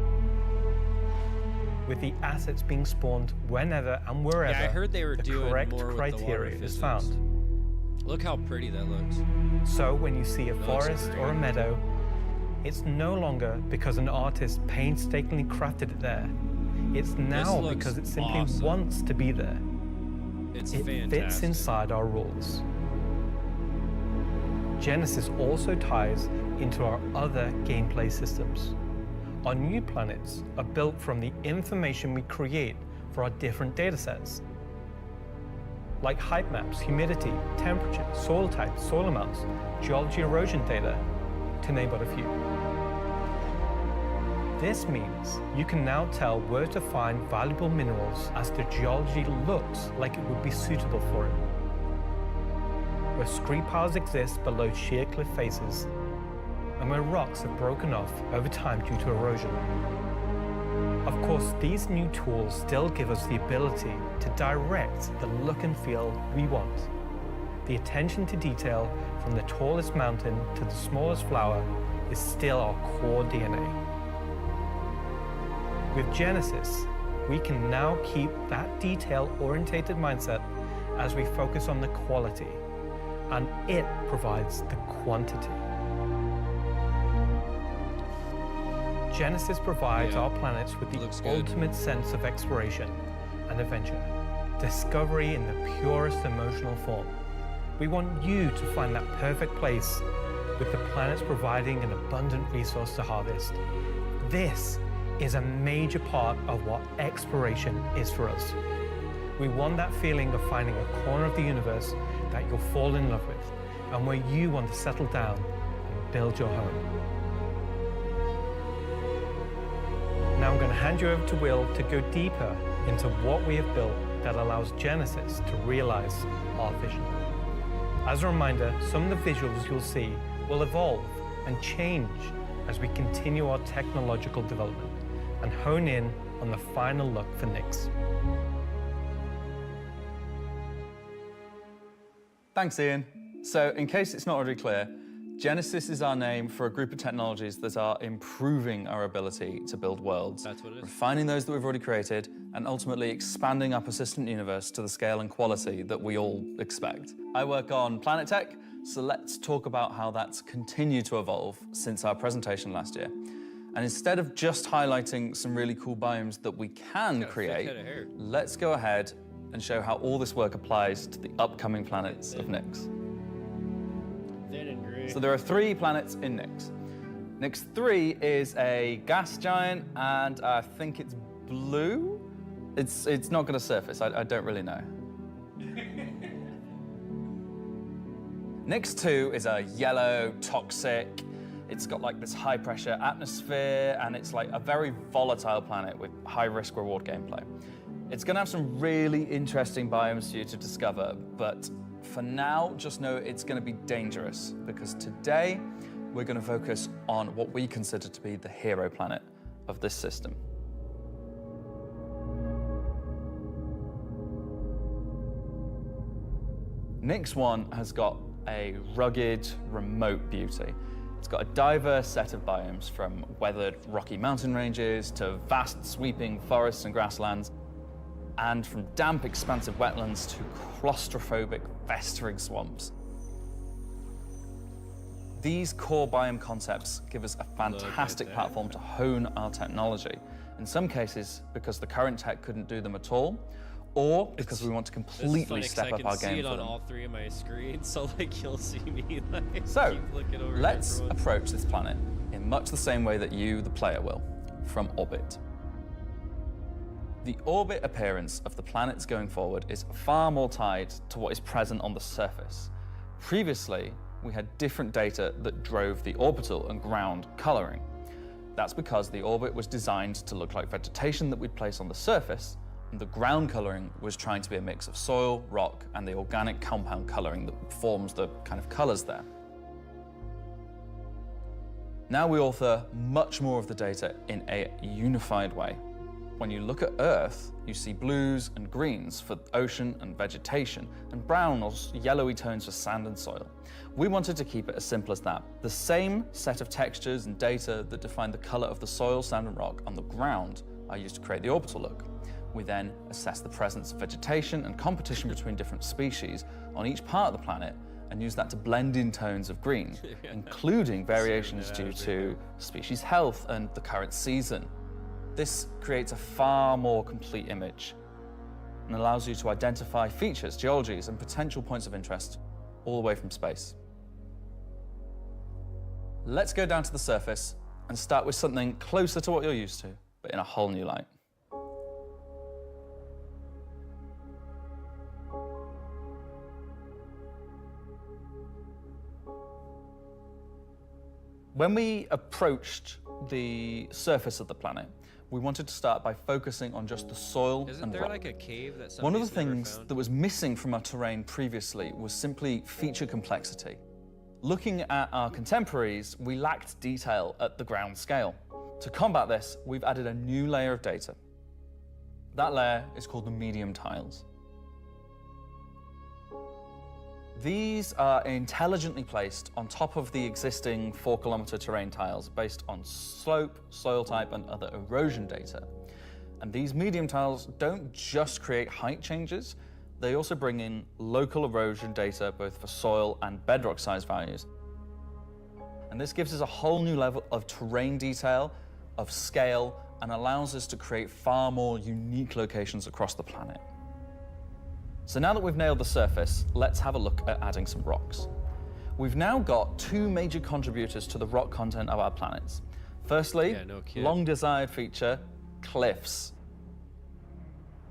with the assets being spawned whenever and wherever I heard they were the doing correct more with the water criteria is physics. found. Look how pretty that looks. So when you see a It looks forest great. or a meadow, it's no longer because an artist painstakingly crafted it there. It's now looks because it simply awesome. wants to be there. It's It fits fantastic. inside our rules. Genesis also ties into our other gameplay systems. Our new planets are built from the information we create for our different datasets, like height maps, humidity, temperature, soil types, soil amounts, geology erosion data, to name but a few. This means you can now tell where to find valuable minerals as the geology looks like it would be suitable for it. Where scree piles exist below sheer cliff faces, and where rocks have broken off over time due to erosion. Of course, these new tools still give us the ability to direct the look and feel we want. The attention to detail from the tallest mountain to the smallest flower is still our core DNA. With Genesis, we can now keep that detail-orientated mindset as we focus on the quality, and it provides the quantity. Genesis provides our planets with the ultimate sense of exploration and adventure, discovery in the purest emotional form. We want you to find that perfect place, with the planets providing an abundant resource to harvest. This is a major part of what exploration is for us. We want that feeling of finding a corner of the universe that you'll fall in love with, and where you want to settle down and build your home. Now I'm going to hand you over to Will to go deeper into what we have built that allows Genesis to realize our vision. As a reminder, some of the visuals you'll see will evolve and change as we continue our technological development and hone in on the final look for Nyx. Thanks, Ian. So, in case it's not already clear, Genesis is our name for a group of technologies that are improving our ability to build worlds, That's what it is. refining those that we've already created, and ultimately expanding our persistent universe to the scale and quality that we all expect. I work on planet tech, so let's talk about how that's continued to evolve since our presentation last year. And instead of just highlighting some really cool biomes that we can create, let's go ahead and show how all this work applies to the upcoming planets of Nyx. So there are 3 planets in Nyx. Nyx 3 is a gas giant, and I think it's blue. It's not going to surface. I don't really know. Nyx 2 is a yellow, toxic. It's got like this high pressure atmosphere, and it's like a very volatile planet with high risk reward gameplay. It's going to have some really interesting biomes for you to discover, but for now, just know it's going to be dangerous, because today we're going to focus on what we consider to be the hero planet of this system. Nyx 1 has got a rugged, remote beauty. It's got a diverse set of biomes, from weathered rocky mountain ranges to vast sweeping forests and grasslands, and from damp, expansive wetlands to claustrophobic, festering swamps. These core biome concepts give us a fantastic platform to hone our technology, in some cases because the current tech couldn't do them at all, or because we want to completely step up our game for them. I can see it on all 3 of my screens, so like you'll see me like So, keep looking over let's everyone. approach this planet in much the same way that you, the player, will, from orbit. The orbit appearance of the planets going forward is far more tied to what is present on the surface. Previously, we had different data that drove the orbital and ground coloring. That's because the orbit was designed to look like vegetation that we'd place on the surface, and the ground coloring was trying to be a mix of soil, rock, and the organic compound coloring that forms the kind of colors there. Now we author much more of the data in a unified way. When you look at Earth, you see blues and greens for ocean and vegetation, and brown or yellowy tones for sand and soil. We wanted to keep it as simple as that. The same set of textures and data that define the color of the soil, sand, and rock on the ground are used to create the orbital look. We then assess the presence of vegetation and competition between different species on each part of the planet, and use that to blend in tones of green, including variations due to species health and the current season. This creates a far more complete image and allows you to identify features, geologies, and potential points of interest all the way from space. Let's go down to the surface and start with something closer to what you're used to, but in a whole new light. When we approached the surface of the planet, we wanted to start by focusing on just the soil Isn't and there rock. like a cave that One of the somebody's never things found? that was missing from our terrain previously was simply feature complexity. Looking at our contemporaries, we lacked detail at the ground scale. To combat this, we've added a new layer of data. That layer is called the medium tiles. These are intelligently placed on top of the existing 4-kilometer terrain tiles based on slope, soil type, and other erosion data. And these medium tiles don't just create height changes, they also bring in local erosion data both for soil and bedrock size values. And this gives us a whole new level of terrain detail, of scale, and allows us to create far more unique locations across the planet. So now that we've nailed the surface, let's have a look at adding some rocks. We've now got 2 major contributors to the rock content of our planets. Firstly, long-desired feature, cliffs.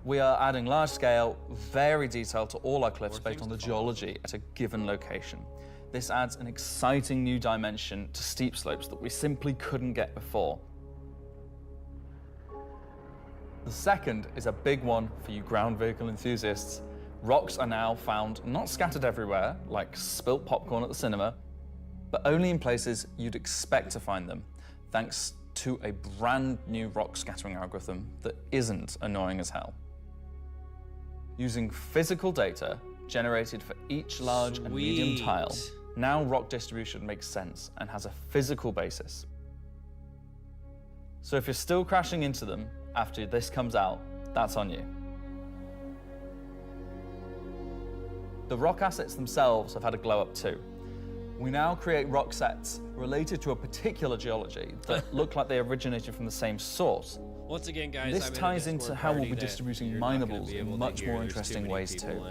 We are adding large-scale, very detailed to all our cliffs based on the geology at a given location. This adds an exciting new dimension to steep slopes that we simply couldn't get before. The second is a big one for you ground vehicle enthusiasts. Rocks are now found not scattered everywhere, like spilt popcorn at the cinema, but only in places you'd expect to find them, thanks to a brand new rock scattering algorithm that isn't annoying as hell. Using physical data generated for each large and medium tile, now rock distribution makes sense and has a physical basis. So if you're still crashing into them after this comes out, that's on you. The rock assets themselves have had a glow up too. We now create rock sets related to a particular geology that look like they originated from the same source. Once again, guys, this ties into how we'll be distributing minables in much more interesting ways too.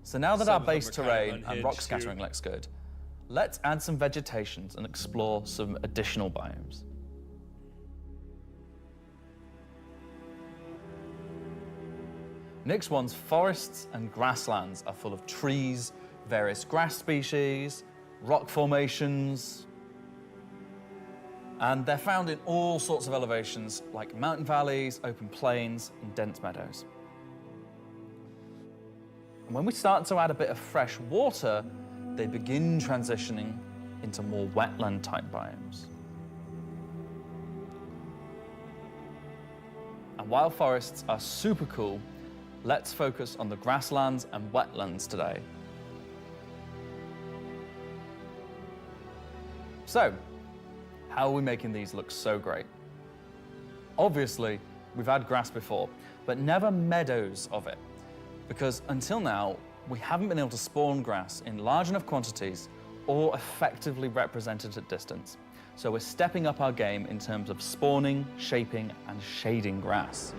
So now that our base terrain and rock scattering looks good, let's add some vegetations and explore some additional biomes. Nyx 1's forests and grasslands are full of trees, various grass species, rock formations, and they're found in all sorts of elevations like mountain valleys, open plains, and dense meadows. And when we start to add a bit of fresh water, they begin transitioning into more wetland-type biomes. And while forests are super cool, let's focus on the grasslands and wetlands today. So, how are we making these look so great? Obviously, we've had grass before, but never meadows of it, because until now, we haven't been able to spawn grass in large enough quantities or effectively represented at distance. So we're stepping up our game in terms of spawning, shaping, and shading grass.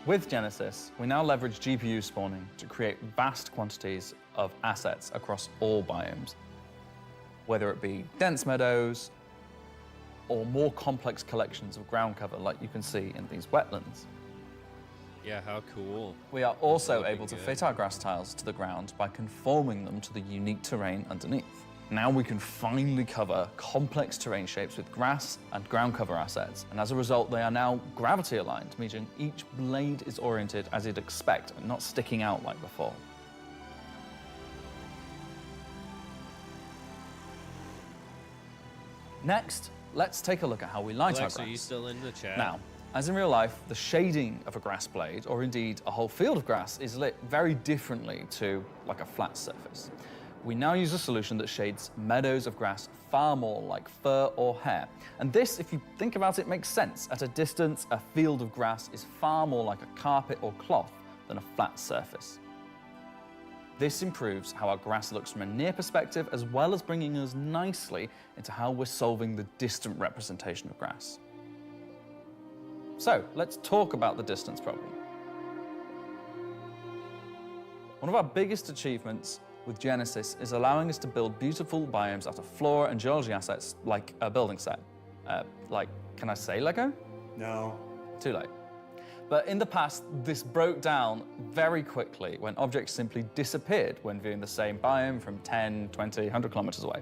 With Genesis, we now leverage GPU spawning to create vast quantities of assets across all biomes, whether it be dense meadows or more complex collections of ground cover like you can see in these wetlands. Yeah, how cool. We are also able to fit our grass tiles to the ground by conforming them to the unique terrain underneath. Now we can finally cover complex terrain shapes with grass and ground cover assets, and as a result they are now gravity aligned, meaning each blade is oriented as you'd expect and not sticking out like before. Next, let's take a look at how we light Alexa, our grass. are you still in the chat? Now, as in real life, the shading of a grass blade, or indeed a whole field of grass, is lit very differently to like a flat surface. We now use a solution that shades meadows of grass far more like fur or hair. And this, if you think about it, makes sense. At a distance, a field of grass is far more like a carpet or cloth than a flat surface. This improves how our grass looks from a near perspective, as well as bringing us nicely into how we're solving the distant representation of grass. So let's talk about the distance problem. One of our biggest achievements with Genesis is allowing us to build beautiful biomes out of flora and geology assets like a building set. Can I say Lego? No. Too late. But in the past, this broke down very quickly when objects simply disappeared when viewing the same biome from 10, 20, 100 kilometers away.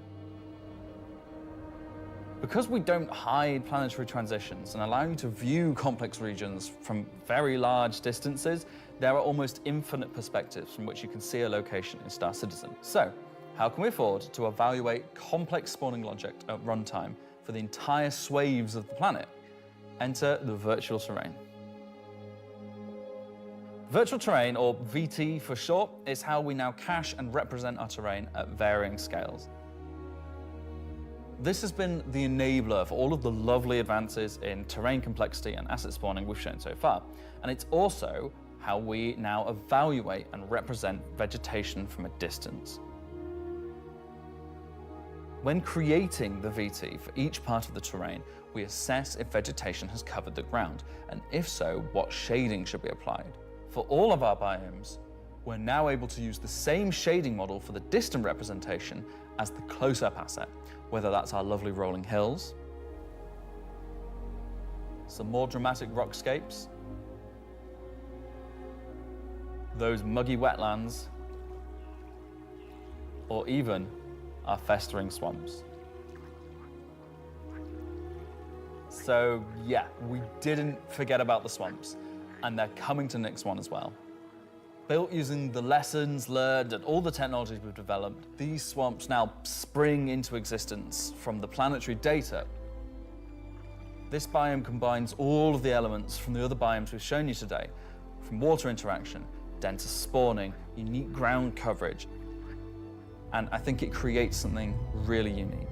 Because we don't hide planetary transitions and allow you to view complex regions from very large distances, there are almost infinite perspectives from which you can see a location in Star Citizen. So, how can we afford to evaluate complex spawning logic at runtime for the entire swathes of the planet? Enter the virtual terrain. Virtual terrain, or VT for short, is how we now cache and represent our terrain at varying scales. This has been the enabler for all of the lovely advances in terrain complexity and asset spawning we've shown so far. And it's also how we now evaluate and represent vegetation from a distance. When creating the VT for each part of the terrain, we assess if vegetation has covered the ground, and if so, what shading should be applied. For all of our biomes, we're now able to use the same shading model for the distant representation as the close-up asset, whether that's our lovely rolling hills, some more dramatic rockscapes, those muggy wetlands, or even our festering swamps. So yeah, we didn't forget about the swamps, and they're coming to Nyx 1 as well. Built using the lessons learned and all the technologies we've developed, these swamps now spring into existence from the planetary data. This biome combines all of the elements from the other biomes we've shown you today, from water interaction, denser spawning, unique ground coverage, and I think it creates something really unique.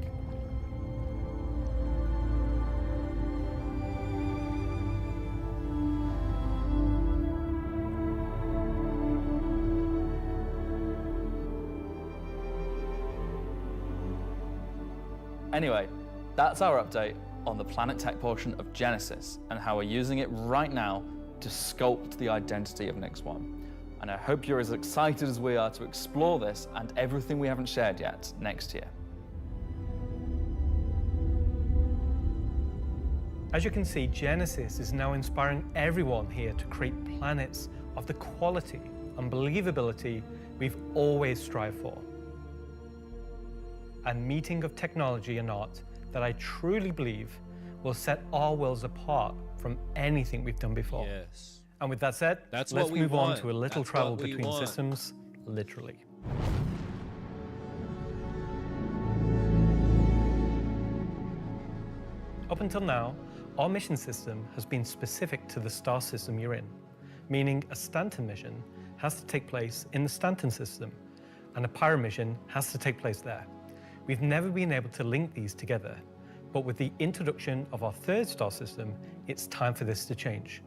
Anyway, that's our update on the Planet Tech portion of Genesis and how we're using it right now to sculpt the identity of Nyx 1. And I hope you're as excited as we are to explore this and everything we haven't shared yet next year. As you can see, Genesis is now inspiring everyone here to create planets of the quality and believability we've always strived for. A meeting of technology and art that I truly believe will set our worlds apart from anything we've done before. Yes. And with that said, let's move on to a little travel between systems, literally. Up until now, our mission system has been specific to the star system you're in, meaning a Stanton mission has to take place in the Stanton system, and a Pyro mission has to take place there. We've never been able to link these together, but with the introduction of our third star system, it's time for this to change.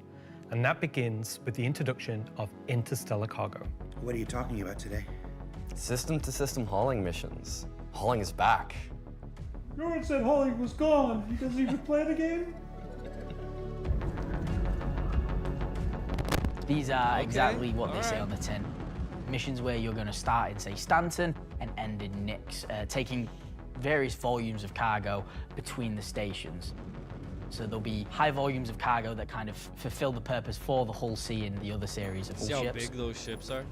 And that begins with the introduction of interstellar cargo. What are you talking about today? System-to-system hauling missions. Hauling is back. No one said hauling was gone. He doesn't even play the game. These are exactly what they say on the tin. Missions where you're going to start in, say, Stanton and end in Nyx, taking various volumes of cargo between the stations. So there'll be high volumes of cargo that kind of fulfill the purpose for the Hull C and the other series of Hull ships. See how big those ships are?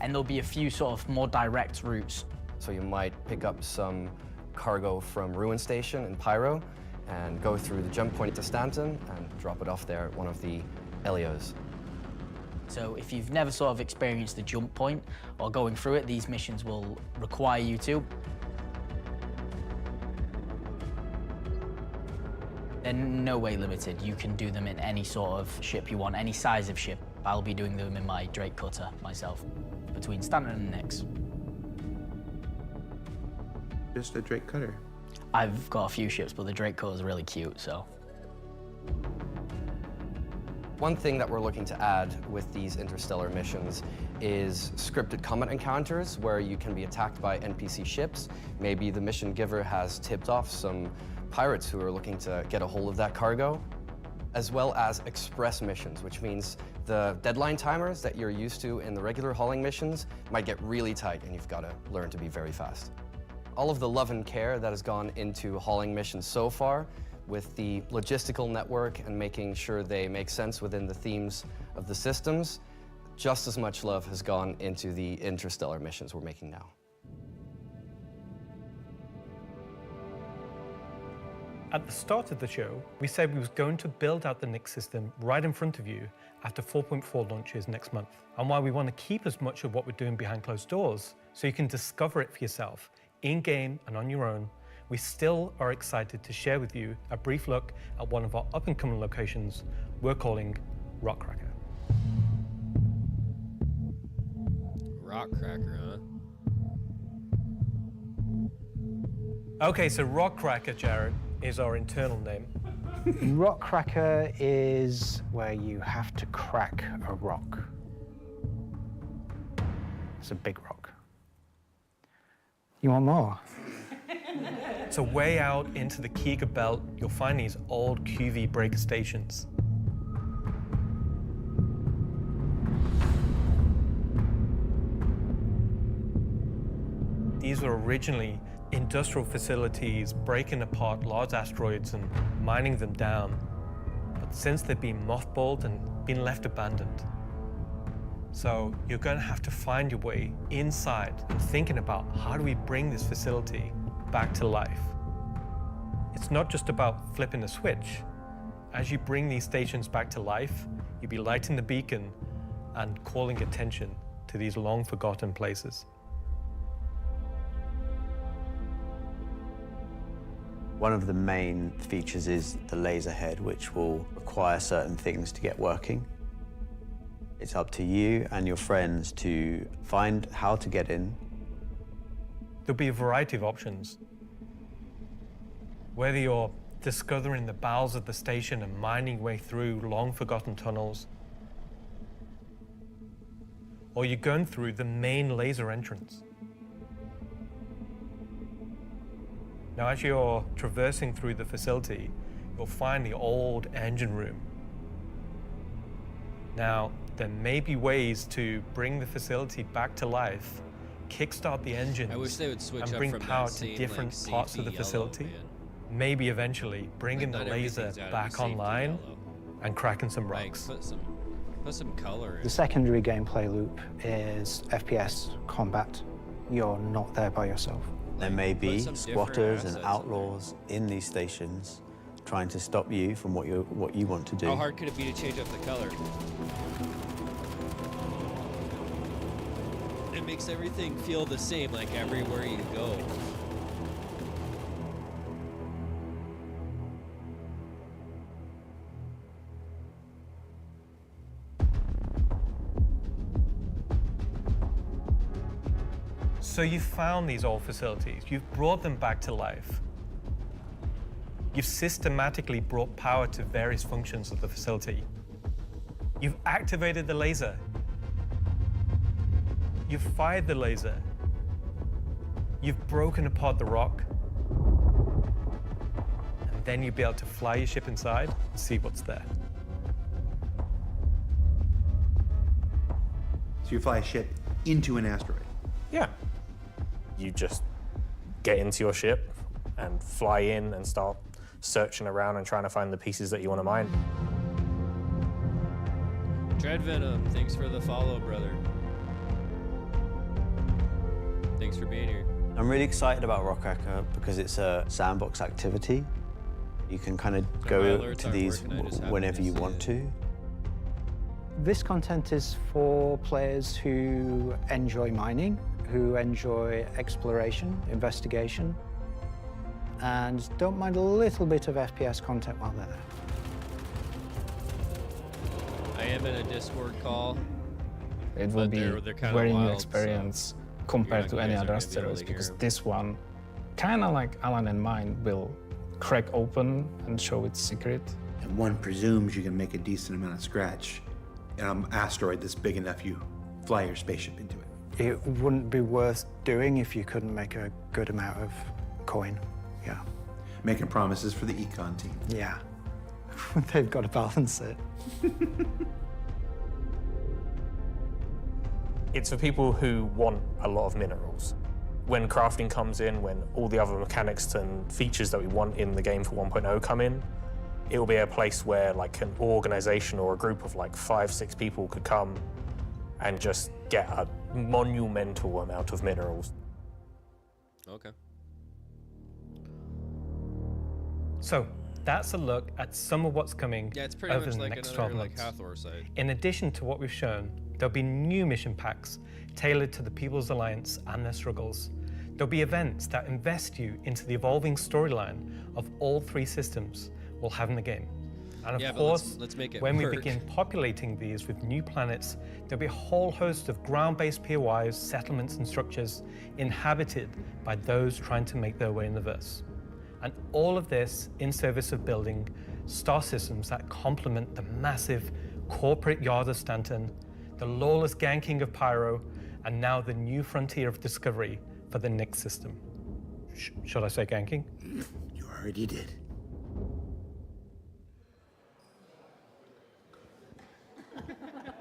And there'll be a few sort of more direct routes. So you might pick up some cargo from Ruin Station in Pyro and go through the jump point to Stanton and drop it off there at one of the Elios. So if you've never sort of experienced the jump point or going through it, these missions will require you to. They're no way limited. You can do them in any sort of ship you want, any size of ship. I'll be doing them in my Drake cutter myself, between Stanton and Nyx. Just a Drake cutter? I've got a few ships, but the Drake cutter is really cute, so. One thing that we're looking to add with these interstellar missions is scripted combat encounters where you can be attacked by NPC ships. Maybe the mission giver has tipped off some pirates who are looking to get a hold of that cargo, as well as express missions, which means the deadline timers that you're used to in the regular hauling missions might get really tight and you've got to learn to be very fast. All of the love and care that has gone into hauling missions so far, with the logistical network and making sure they make sense within the themes of the systems, just as much love has gone into the interstellar missions we're making now. At the start of the show, we said we was going to build out the Nyx system right in front of you after 4.4 launches next month. And while we want to keep as much of what we're doing behind closed doors, so you can discover it for yourself, in-game and on your own, we still are excited to share with you a brief look at one of our up-and-coming locations we're calling Rockcracker. Rock Cracker, huh? Okay, so Rock Cracker, Jared, is our internal name. Rock Cracker is where you have to crack a rock. It's a big rock. You want more? So way out into the Kieger Belt, you'll find these old QV breaker stations. These were originally industrial facilities breaking apart large asteroids and mining them down. But since they've been mothballed and been left abandoned. So you're going to have to find your way inside and thinking about how do we bring this facility back to life. It's not just about flipping a switch. As you bring these stations back to life, you'll be lighting the beacon and calling attention to these long forgotten places. One of the main features is the laser head, which will require certain things to get working. It's up to you and your friends to find how to get in. There'll be a variety of options. Whether you're discovering the bowels of the station and mining your way through long-forgotten tunnels, or you're going through the main laser entrance. Now, as you're traversing through the facility, you'll find the old engine room. Now, there may be ways to bring the facility back to life, kickstart the engines, I wish they would switch and up bring from power that to same, different like, parts of the safety facility. yellow, Maybe eventually bringing the Like, not laser everything's gotta be back safety online yellow. and cracking some Like, rocks. put some color in. The secondary gameplay loop is FPS combat. You're not there by yourself. There may be some different squatters and assets outlaws in these stations trying to stop you from what you want to do. How hard could it be to change up the color? It makes everything feel the same, like everywhere you go. So you've found these old facilities, you've brought them back to life. You've systematically brought power to various functions of the facility. You've activated the laser. You've fired the laser. You've broken apart the rock. And then you'll be able to fly your ship inside and see what's there. So you fly a ship into an asteroid. Yeah. You just get into your ship and fly in and start searching around and trying to find the pieces that you want to mine. Dread Venom, thanks for the follow, brother. Thanks for being here. I'm really excited about Rock Cracker because it's a sandbox activity. You can kind of go to these whenever you want to. This content is for players who enjoy mining, who enjoy exploration, investigation, and don't mind a little bit of FPS content while they're there. I am in a Discord call. It will be they're kinda very new wild, experience compared to any other asteroids, because this one, kind of like Alan and mine, will crack open and show its secret. And one presumes you can make a decent amount of scratch in an asteroid that's big enough you fly your spaceship into it. It wouldn't be worth doing if you couldn't make a good amount of coin. Yeah. Making promises for the econ team. Yeah. They've got to balance it. It's for people who want a lot of minerals. When crafting comes in, when all the other mechanics and features that we want in the game for 1.0 come in, it will be a place where like an organization or a group of like 5-6 people could come and just get a monumental amount of minerals. Okay. So that's a look at some of what's coming Yeah, it's pretty over much the like next another 12 like months. Hathor site. In addition to what we've shown, there'll be new mission packs tailored to the People's Alliance and their struggles. There'll be events that invest you into the evolving storyline of all 3 systems we'll have in the game. And Yeah, of but course, let's make it when we work. begin populating these with new planets, there'll be a whole host of ground-based POIs, settlements, and structures inhabited by those trying to make their way in the verse. And all of this in service of building star systems that complement the massive corporate yard of Stanton, the lawless ganking of Pyro, and now the new frontier of discovery for the Nyx system. Should I say ganking? You already did.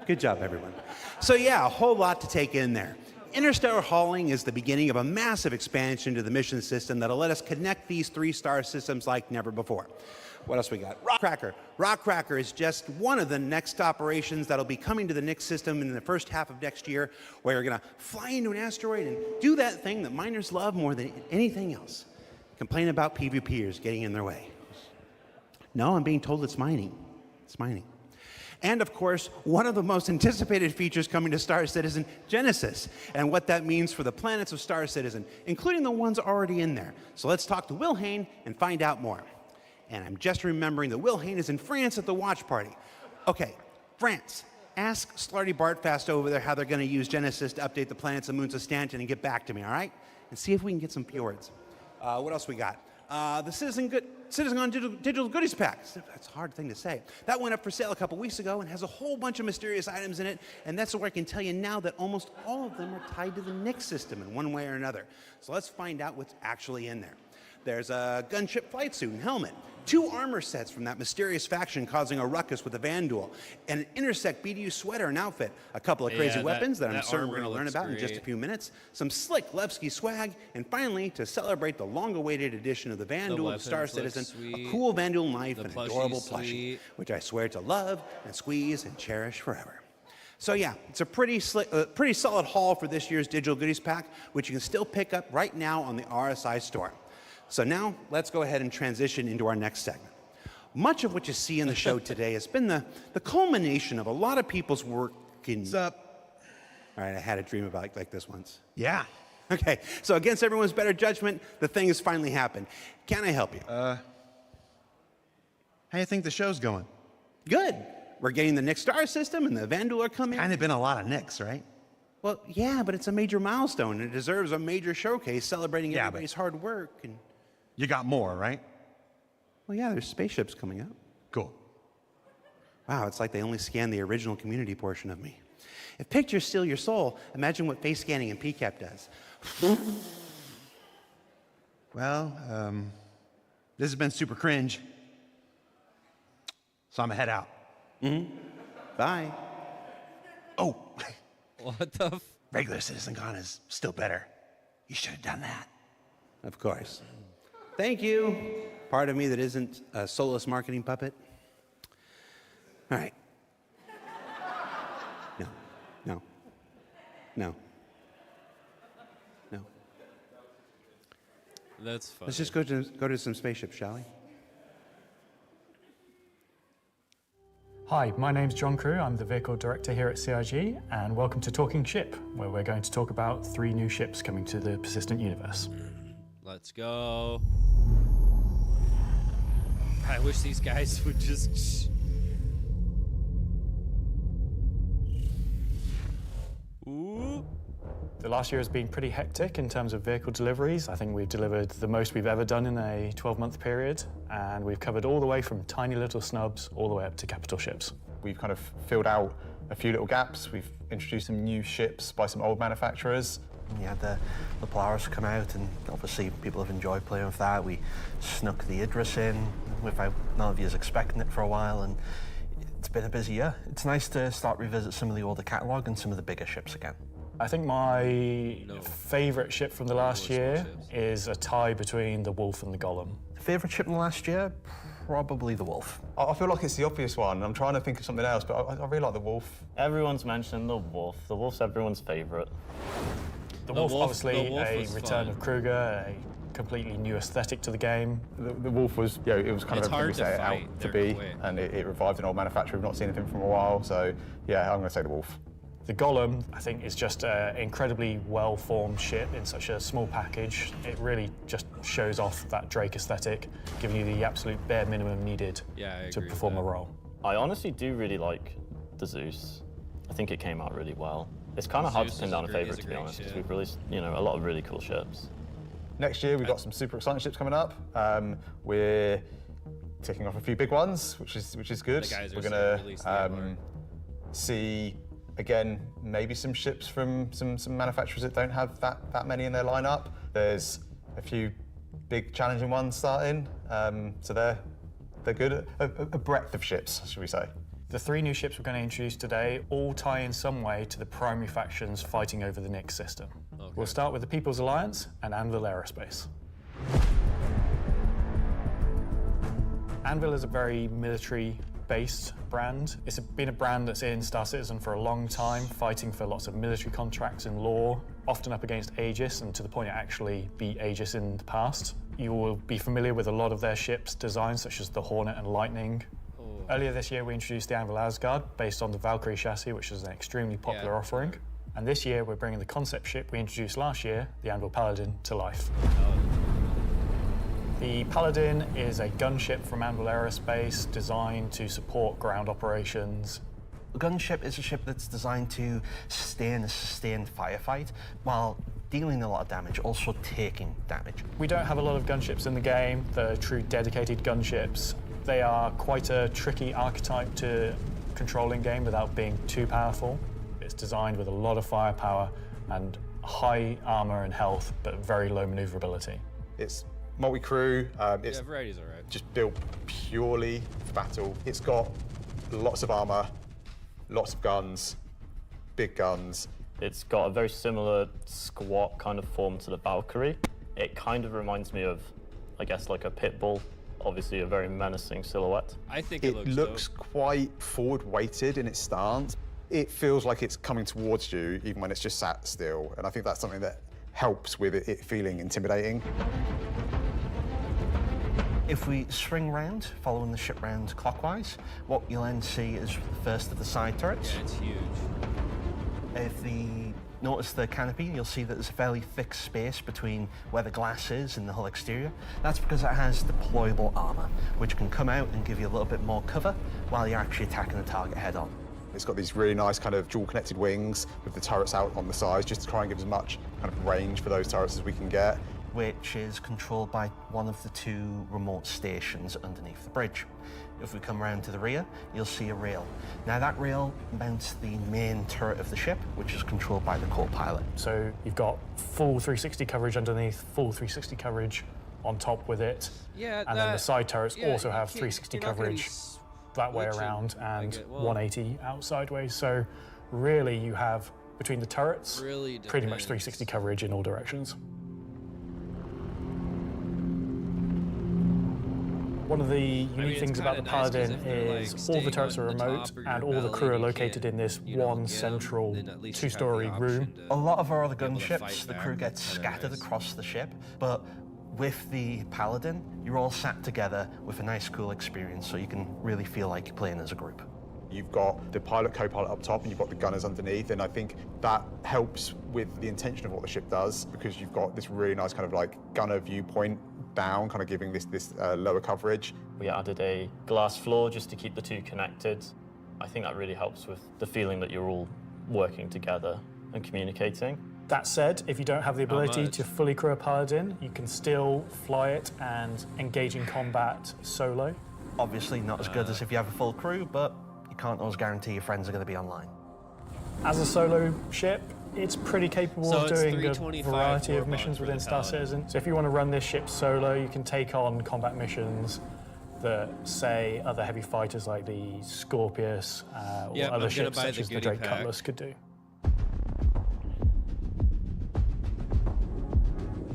Good job, everyone. So yeah, a whole lot to take in there. Interstellar hauling is the beginning of a massive expansion to the mission system that'll let us connect these 3-star systems like never before. What else we got? Rockcracker. Rockcracker is just one of the next operations that'll be coming to the Nyx system in the first half of next year, where you're gonna fly into an asteroid and do that thing that miners love more than anything else. Complain about PvPers getting in their way. No, I'm being told it's mining. It's mining. And of course, one of the most anticipated features coming to Star Citizen, Genesis, and what that means for the planets of Star Citizen, including the ones already in there. So let's talk to Will Hain and find out more. And I'm just remembering that Will Hain is in France at the watch party. Okay, France. Ask Slarty Bartfast over there how they're going to use Genesis to update the planets and moons of Stanton and get back to me, all right? And see if we can get some fjords. What else we got? The Citizen-CITIZENCON Digital Goodies Pack. That's a hard thing to say. That went up for sale a couple weeks ago and has a whole bunch of mysterious items in it. And that's where I can tell you now that almost all of them are tied to the Nyx system in one way or another. So let's find out what's actually in there. There's a gunship flight suit and helmet, 2 armor sets from that mysterious faction causing a ruckus with the Van Duel, and an Intersect BDU sweater and outfit, a couple of crazy weapons that I'm certain we're going to learn about in just a few minutes, some slick Levski swag, and finally, to celebrate the long-awaited edition of the Van Duel of Star Citizen, a cool Van Duel knife and adorable plushie, which I swear to love and squeeze and cherish forever. So yeah, it's a pretty solid haul for this year's Digital Goodies Pack, which you can still pick up right now on the RSI store. So now, let's go ahead and transition into our next segment. Much of what you see in the show today has been the culmination of a lot of people's work in... What's up? All right, I had a dream about like this once. Yeah. Okay, so against everyone's better judgment, the thing has finally happened. Can I help you? How you think the show's going? Good. We're getting the Nyx star system and the Van Duel are coming. Kind of been a lot of Nyx, right? Well, yeah, but it's a major milestone and it deserves a major showcase celebrating everybody's hard work. And you got more, right? Well, yeah, there's spaceships coming up. Cool. Wow, it's like they only scanned the original community portion of me. If pictures steal your soul, imagine what face scanning and PCAP does. Well, this has been super cringe. So I'm gonna head out. Bye. Oh. What the f? Regular Citizen-CITIZENCON is still better. You should have done that. Of course. Thank you. Part of me that isn't a soulless marketing puppet. All right. No. That's fine. Let's just go to some spaceships, shall we? Hi, my name's John Crew. I'm the Vehicle Director here at CIG, and welcome to Talking Ship, where we're going to talk about 3 new ships coming to the persistent universe. Let's go. I wish these guys would just... Ooh. The last year has been pretty hectic in terms of vehicle deliveries. I think we've delivered the most we've ever done in a 12-month period, and we've covered all the way from tiny little snubs all the way up to capital ships. We've kind of filled out a few little gaps. We've introduced some new ships by some old manufacturers. We had the Polaris come out, and obviously people have enjoyed playing with that. We snuck the Idris in without none of you expecting it for a while, and it's been a busy year. It's nice to start revisit some of the older catalogue and some of the bigger ships again. I think my favourite ship from the last year is a tie between the Wolf and the Golem. Favourite ship in the last year? Probably the Wolf. I feel like it's the obvious one. I'm trying to think of something else, but I really like the Wolf. Everyone's mentioned the Wolf. The Wolf's everyone's favourite. The Wolf, obviously, a return of Kruger, a completely new aesthetic to the game. The Wolf was, it was kind of everything we set it out to be, and it revived an old manufacturer we've not seen anything from a while. So, yeah, I'm going to say the Wolf. The Golem, I think, is just an incredibly well-formed ship in such a small package. It really just shows off that Drake aesthetic, giving you the absolute bare minimum needed to perform a role. I honestly do really like the Zeus. I think it came out really well. It's kind of hard to pin down a favorite, to be honest, because we've released, a lot of really cool ships. Next year, we've got some super exciting ships coming up. We're ticking off a few big ones, which is good. We're gonna see, again, maybe some ships from some manufacturers that don't have that many in their lineup. There's a few big challenging ones starting, so they're good. A breadth of ships, should we say. The 3 new ships we're going to introduce today all tie in some way to the primary factions fighting over the Nyx system. Okay. We'll start with the People's Alliance and Anvil Aerospace. Anvil is a very military-based brand. It's been a brand that's in Star Citizen for a long time, fighting for lots of military contracts and lore, often up against Aegis, and to the point it actually beat Aegis in the past. You will be familiar with a lot of their ships' designs, such as the Hornet and Lightning. Earlier this year, we introduced the Anvil Asgard, based on the Valkyrie chassis, which is an extremely popular offering. And this year, we're bringing the concept ship we introduced last year, the Anvil Paladin, to life. The Paladin is a gunship from Anvil Aerospace, designed to support ground operations. A gunship is a ship that's designed to stay in a sustained firefight, while dealing a lot of damage, also taking damage. We don't have a lot of gunships in the game, the true dedicated gunships. They are quite a tricky archetype to control in game without being too powerful. It's designed with a lot of firepower and high armor and health, but very low maneuverability. It's multi-crew. It's variety's all right. Just built purely for battle. It's got lots of armor, lots of guns, big guns. It's got a very similar squat kind of form to the Valkyrie. It kind of reminds me of, I guess, like a pit bull. Obviously a very menacing silhouette. I think it looks quite forward-weighted in its stance. It feels like it's coming towards you even when it's just sat still, and I think that's something that helps with it feeling intimidating. If we swing round, following the ship round clockwise, what you'll then see is the first of the side turrets. Yeah, it's huge. If you notice the canopy, you'll see that there's a fairly thick space between where the glass is and the hull exterior. That's because it has deployable armor, which can come out and give you a little bit more cover while you're actually attacking the target head on. It's got these really nice kind of dual connected wings with the turrets out on the sides, just to try and give as much kind of range for those turrets as we can get. Which is controlled by one of the 2 remote stations underneath the bridge. If we come around to the rear, you'll see a rail. Now that rail mounts the main turret of the ship, which is controlled by the co-pilot. So you've got full 360 coverage underneath, full 360 coverage on top with it. Yeah, and then the side turrets also have 360 coverage that way around and 180 out sideways. So really you have, between the turrets, pretty much 360 coverage in all directions. One of the unique things about the Paladin is all the turrets are remote and all the crew are located in this one central 2-story room. A lot of our other gunships, the crew gets scattered across the ship, but with the Paladin, you're all sat together with a nice, cool experience, so you can really feel like you're playing as a group. You've got the pilot, co-pilot up top, and you've got the gunners underneath, and I think that helps with the intention of what the ship does, because you've got this really nice kind of like gunner viewpoint down, kind of giving this lower coverage. We added a glass floor just to keep the 2 connected. I think that really helps with the feeling that you're all working together and communicating. That said, if you don't have the ability to fully crew a Paladin, you can still fly it and engage in combat solo. Obviously not as good as if you have a full crew, but you can't always guarantee your friends are going to be online. As a solo ship, it's pretty capable of doing a variety of missions within Star Citizen. So if you want to run this ship solo, you can take on combat missions that, say, other heavy fighters like the Scorpius or other ships such as the Drake Cutlass could do.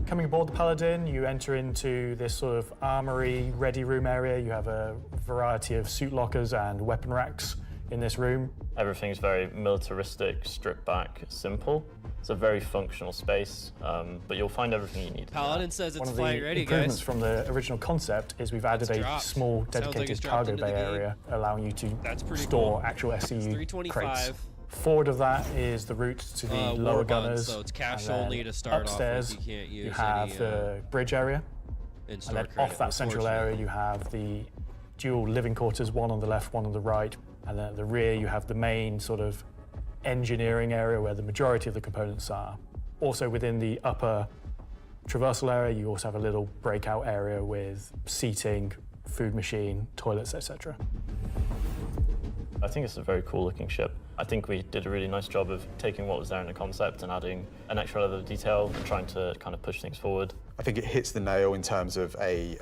Coming aboard the Paladin, you enter into this sort of armory ready room area. You have a variety of suit lockers and weapon racks in this room. Everything's very militaristic, stripped back, simple. It's a very functional space, but you'll find everything you need. Paladin says it's flight ready, guys. One of the improvements from the original concept is we've added a small dedicated cargo bay area, allowing you to store actual SCU crates. Forward of that is the route to the lower warband, gunners. so it's cash and then only to start upstairs, off with. You can't use you have any, the bridge area. And then off that central area, you have the dual living quarters, one on the left, one on the right. And then at the rear, you have the main sort of engineering area where the majority of the components are. Also within the upper traversal area, you also have a little breakout area with seating, food machine, toilets, etc. I think it's a very cool looking ship. I think we did a really nice job of taking what was there in the concept and adding an extra level of detail and trying to kind of push things forward. I think it hits the nail in terms of a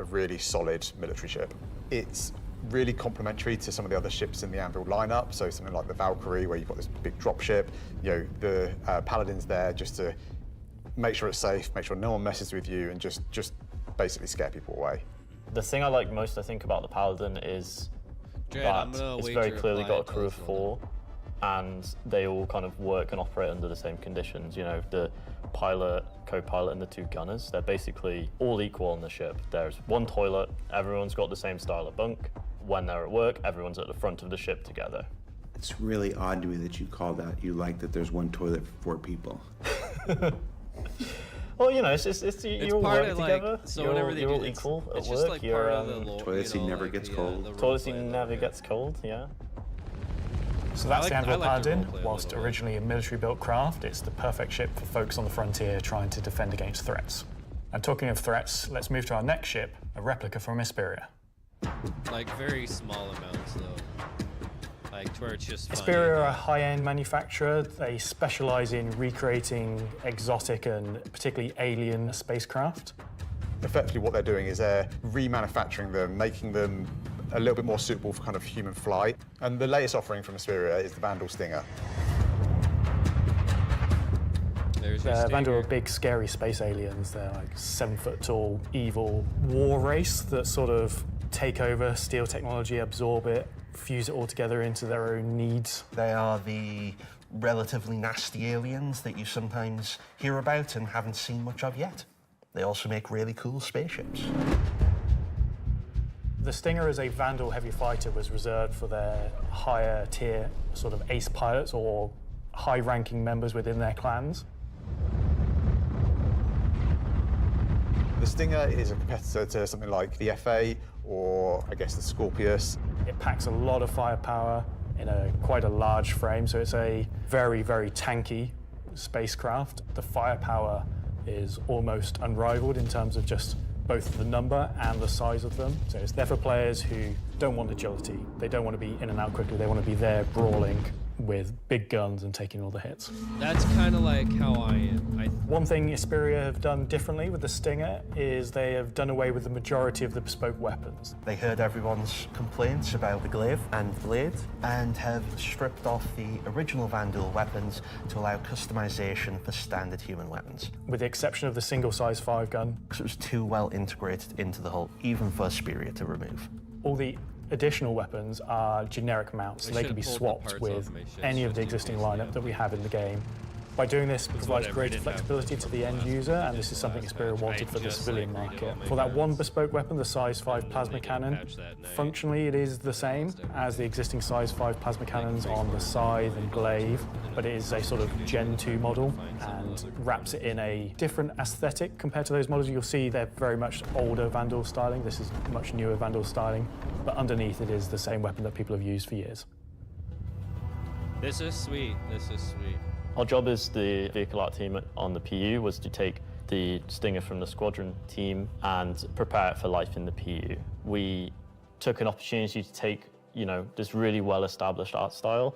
really solid military ship. It's really complementary to some of the other ships in the Anvil lineup, so something like the Valkyrie, where you've got this big drop ship. You know, the Paladin's there just to make sure it's safe, make sure no one messes with you, and just basically scare people away. The thing I like most, I think, about the Paladin is that it's very clearly got a crew of 4, and they all kind of work and operate under the same conditions. You know, the pilot, co-pilot, and the 2 gunners, they're basically all equal on the ship. There's one toilet, everyone's got the same style of bunk. When they're at work, everyone's at the front of the ship together. It's really odd to me that you call that, you like that there's one toilet for 4 people. Well, you know, it's you all work together. So whenever you're all equal at it's work. just like you're, part of the lore, toilet seat never gets cold. Toilet seat never gets cold, yeah. So that's the Anvil Paladin. Whilst originally a military-built craft, it's the perfect ship for folks on the frontier trying to defend against threats. And talking of threats, let's move to our next ship, a replica from Hesperia. Like very small amounts though. Like to where it's just funny. Hesperia are a high-end manufacturer. They specialize in recreating exotic and particularly alien spacecraft. Effectively what they're doing is they're remanufacturing them, making them a little bit more suitable for kind of human flight. And the latest offering from Hesperia is the Vandal Stinger. Vandal are big, scary space aliens. They're like 7-foot-tall, evil war race that sort of take over, steal technology, absorb it, fuse it all together into their own needs. They are the relatively nasty aliens that you sometimes hear about and haven't seen much of yet. They also make really cool spaceships. The Stinger as a Vandal heavy fighter was reserved for their higher tier sort of ace pilots or high-ranking members within their clans. The Stinger is a competitor to something like the FA or, I guess, the Scorpius. It packs a lot of firepower in quite a large frame, so it's a very, very tanky spacecraft. The firepower is almost unrivaled in terms of just both the number and the size of them. So it's there for players who don't want agility. They don't want to be in and out quickly. They want to be there brawling with big guns and taking all the hits. That's kind of like how I am. One thing Hesperia have done differently with the Stinger is they have done away with the majority of the bespoke weapons. They heard everyone's complaints about the glaive and blade and have stripped off the original Vandal weapons to allow customization for standard human weapons. With the exception of the single-size 5-gun. Because it was too well integrated into the hull, even for Hesperia to remove. All the additional weapons are generic mounts, so they can be swapped with any of the existing lineup that we have in the game. By doing this, it provides greater flexibility to the end user, and this is something Hesperia wanted for the civilian market. For that one bespoke weapon, the size 5 plasma cannon, functionally it is the same as the existing size 5 plasma cannons on the Scythe and Glaive, but it is a sort of Gen 2 model and wraps it in a different aesthetic compared to those models. You'll see they're very much older Vandal styling. This is much newer Vandal styling, but underneath it is the same weapon that people have used for years. This is sweet. This is sweet. Our job as the vehicle art team on the PU was to take the Stinger from the squadron team and prepare it for life in the PU. We took an opportunity to take, you know, this really well-established art style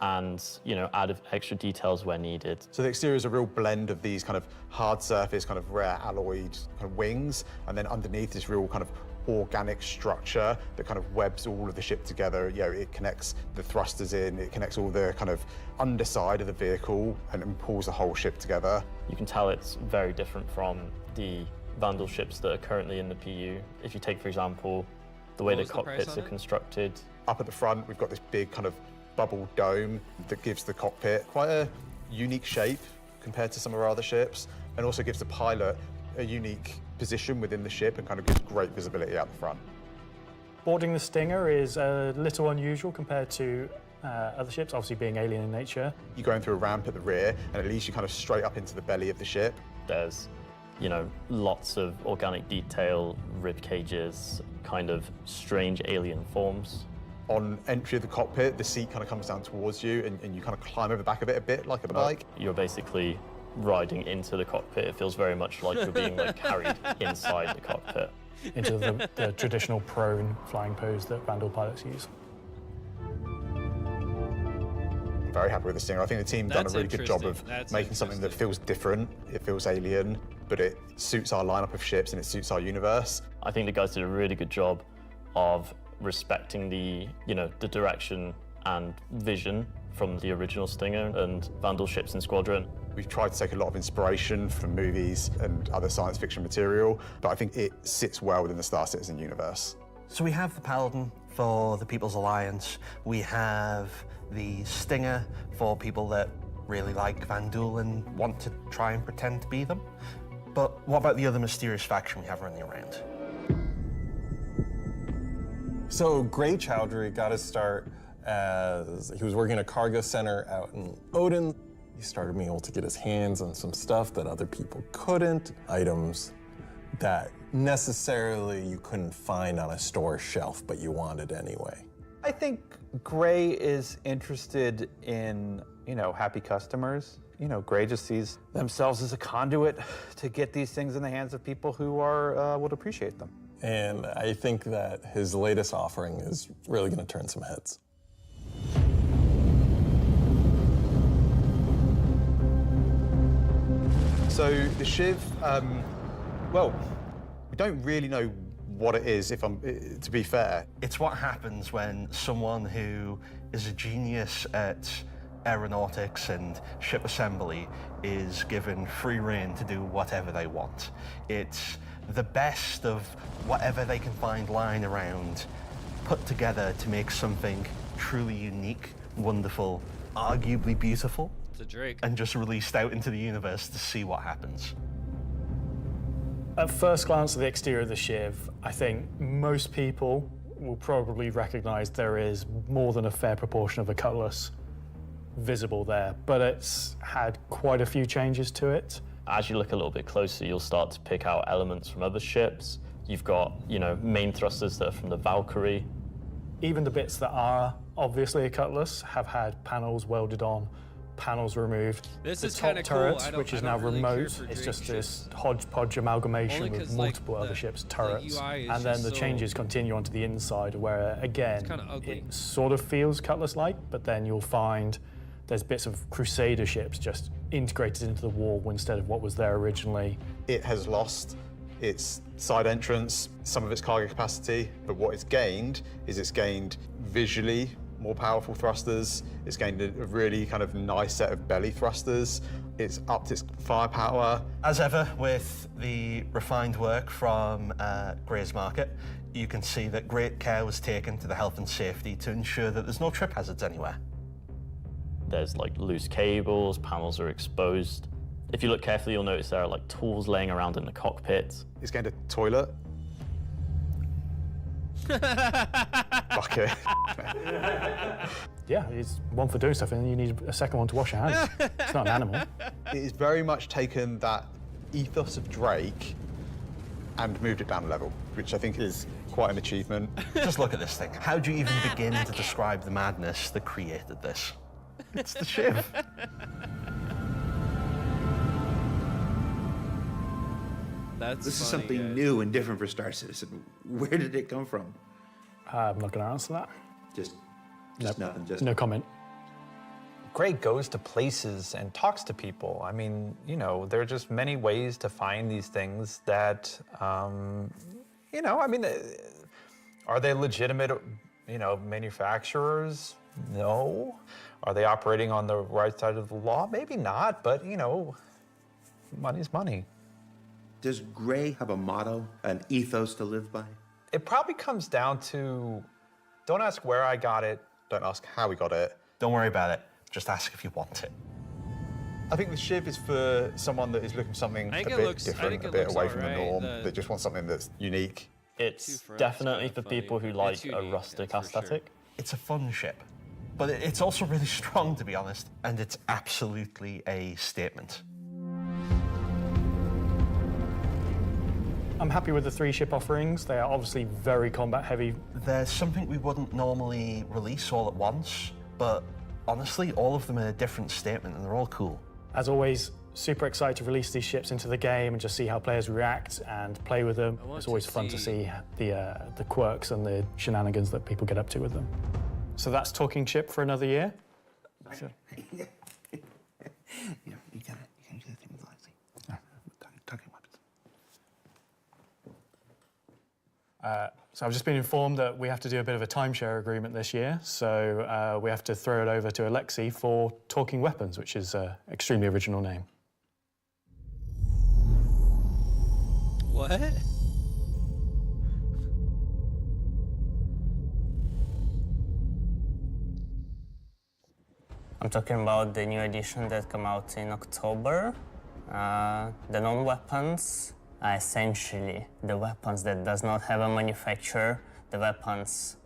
and, you know, add extra details where needed. So the exterior is a real blend of these kind of hard surface, kind of rare alloyed kind of wings, and then underneath this real kind of organic structure that kind of webs all of the ship together. You know, it connects the thrusters in, it connects all the kind of underside of the vehicle and pulls the whole ship together. You can tell it's very different from the Vandal ships that are currently in the PU. If you take, for example, the way the cockpits are constructed. Up at the front, we've got this big kind of bubble dome that gives the cockpit quite a unique shape compared to some of our other ships, and also gives the pilot a unique position within the ship and kind of gives great visibility out the front. Boarding the Stinger is a little unusual compared to other ships, obviously being alien in nature. You're going through a ramp at the rear, and it leads you kind of straight up into the belly of the ship. There's, you know, lots of organic detail, rib cages, kind of strange alien forms. On entry of the cockpit, the seat kind of comes down towards you, and you kind of climb over the back of it a bit like a bike. You're basically riding into the cockpit. It feels very much like you're being like carried inside the cockpit. Into the traditional prone flying pose that Vandal pilots use. I'm very happy with the Stinger. I think the team done a really good job of making something that feels different, it feels alien, but it suits our lineup of ships and it suits our universe. I think the guys did a really good job of respecting the, you know, the direction and vision from the original Stinger and Vandal ships and Squadron. We've tried to take a lot of inspiration from movies and other science fiction material, but I think it sits well within the Star Citizen universe. So we have the Paladin for the People's Alliance. We have the Stinger for people that really like Vandal and want to try and pretend to be them. But what about the other mysterious faction we have running around? So Gray Chowdhury got his start as he was working at a cargo center out in Odin. He started being able to get his hands on some stuff that other people couldn't, items that necessarily you couldn't find on a store shelf, but you wanted anyway. I think Gray is interested in, you know, happy customers. You know, Gray just sees themselves as a conduit to get these things in the hands of people who are would appreciate them. And I think that his latest offering is really going to turn some heads. So the Shiv, well, we don't really know what it is, if I'm, to be fair. It's what happens when someone who is a genius at aeronautics and ship assembly is given free rein to do whatever they want. It's the best of whatever they can find lying around, put together to make something truly unique, wonderful, arguably beautiful. It's a Drake. And just released out into the universe to see what happens. At first glance at the exterior of the Shiv, I think most people will probably recognize there is more than a fair proportion of a cutlass visible there, but it's had quite a few changes to it. As you look a little bit closer, you'll start to pick out elements from other ships. You've got, you know, main thrusters that are from the Valkyrie. Even the bits that are obviously a cutlass have had panels welded on, panels removed. This the is top kinda turret, cool. which is now really care remote, for it's Drake just ships. this hodgepodge amalgamation Only with 'cause, multiple like, other ships' turrets. UI is And then just the so- changes continue onto the inside, where again, kinda ugly. it sort of feels cutlass-like, but then you'll find there's bits of Crusader ships just integrated into the wall instead of what was there originally. It has lost its side entrance, some of its cargo capacity, but what it's gained is it's gained visually more powerful thrusters, it's gained a really kind of nice set of belly thrusters, it's upped its firepower. As ever with the refined work from Gray's Market, you can see that great care was taken to the health and safety to ensure that there's no trip hazards anywhere. There's like loose cables, panels are exposed. If you look carefully, you'll notice there are like tools laying around in the cockpit. It's gained a toilet. Bucket. Yeah, it's one for doing stuff, and then you need a second one to wash your hands. It's not an animal. It has very much taken that ethos of Drake and moved it down a level, which I think is quite an achievement. Just look at this thing. How do you even begin to describe the madness that created this? It's the Shiv. This is funny, something guys. new and different for Star Citizen. Where did it come from? I'm not going to answer that. Just nothing. Just No comment. Gray goes to places and talks to people. I mean, you know, there are just many ways to find these things that, you know, I mean, are they legitimate, you know, manufacturers? No. Are they operating on the right side of the law? Maybe not, but, you know, money's money. Does Gray have a motto, an ethos to live by? It probably comes down to, don't ask where I got it. Don't ask how we got it. Don't worry about it. Just ask if you want it. I think the Shiv is for someone that is looking for something a bit different, a bit away from the norm, that just wants something that's unique. It's definitely for people who like a rustic aesthetic. It's a fun ship. but it's also really strong, to be honest, and it's absolutely a statement. I'm happy with the 3 ship offerings. They are obviously very combat heavy. There's something we wouldn't normally release all at once, but honestly, all of them are a different statement and they're all cool. As always, super excited to release these ships into the game and just see how players react and play with them. It's always fun to see the quirks and the shenanigans that people get up to with them. So that's Talking Ship for another year. So. Yeah, you can do the thing with Lexi. Talking weapons. So I've just been informed that we have to do a bit of a timeshare agreement this year, so we have to throw it over to Alexi for Talking Weapons, which is an extremely original name. What? I'm talking about the new edition that came out in October. The non-weapons are essentially the weapons that does not have a manufacturer, the weapons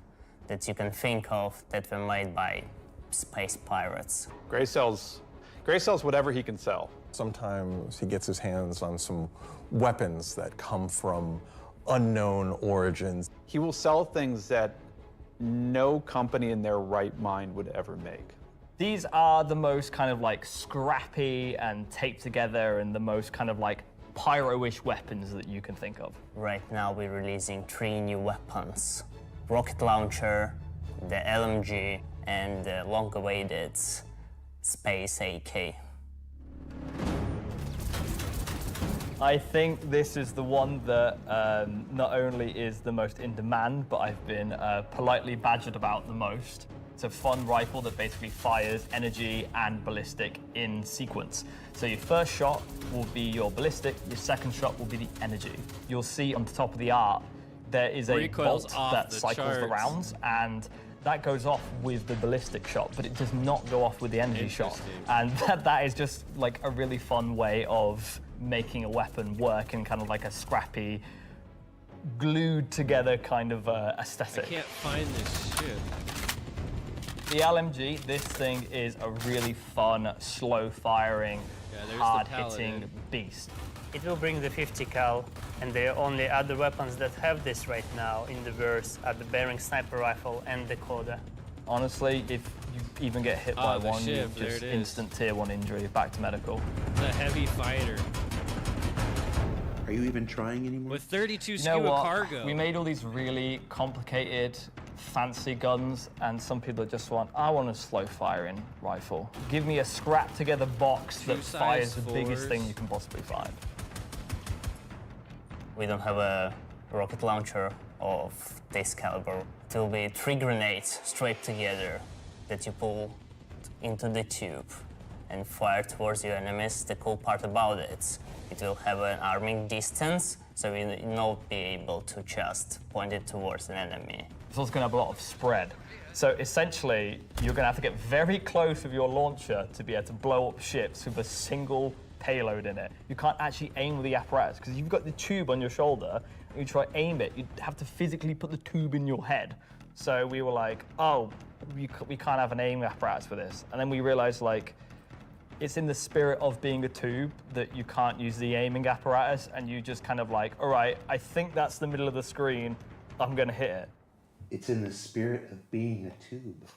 that you can think of that were made by space pirates. Gray sells whatever he can sell. Sometimes he gets his hands on some weapons that come from unknown origins. He will sell things that no company in their right mind would ever make. These are the most kind of like scrappy and taped together and the most kind of like pyro-ish weapons that you can think of. Right now we're releasing 3 new weapons. Rocket launcher, the LMG, and the long-awaited Space AK. I think this is the one that not only is the most in demand, but I've been politely badgered about the most. It's a fun rifle that basically fires energy and ballistic in sequence. So your first shot will be your ballistic, your second shot will be the energy. You'll see on the top of the art, there is a Recoils bolt off that the cycles the charts. rounds, and that goes off with the ballistic shot, but it does not go off with the energy shot. And that is just like a really fun way of making a weapon work in kind of like a scrappy, glued together kind of aesthetic. I can't find this shit. The LMG, this thing is a really fun, slow-firing, hard-hitting beast. It will bring the 50 cal, and the only other weapons that have this right now in the verse are the Bearing Sniper Rifle and the Coda. Honestly, if you even get hit by one, you ship, there just it is. instant tier 1 injury, back to medical. It's a heavy fighter. Are you even trying anymore? With 32 You know skew of what? cargo. We made all these really complicated, fancy guns, and some people just want, I want a slow-firing rifle. Give me a scrap-together box that fires the biggest thing you can possibly find. We don't have a rocket launcher of this caliber. It will be 3 grenades straight together that you pull into the tube and fire towards your enemies. The cool part about it will have an arming distance, so you will not be able to just point it towards an enemy. It's also going to have a lot of spread. So essentially, you're going to have to get very close with your launcher to be able to blow up ships with a single payload in it. You can't actually aim with the apparatus, because you've got the tube on your shoulder, and you try to aim it, you'd have to physically put the tube in your head. So we were like, oh, we can't have an aim apparatus for this. And then we realized, like, it's in the spirit of being a tube that you can't use the aiming apparatus, and you just kind of like, all right, I think that's the middle of the screen, I'm gonna hit it. It's in the spirit of being a tube.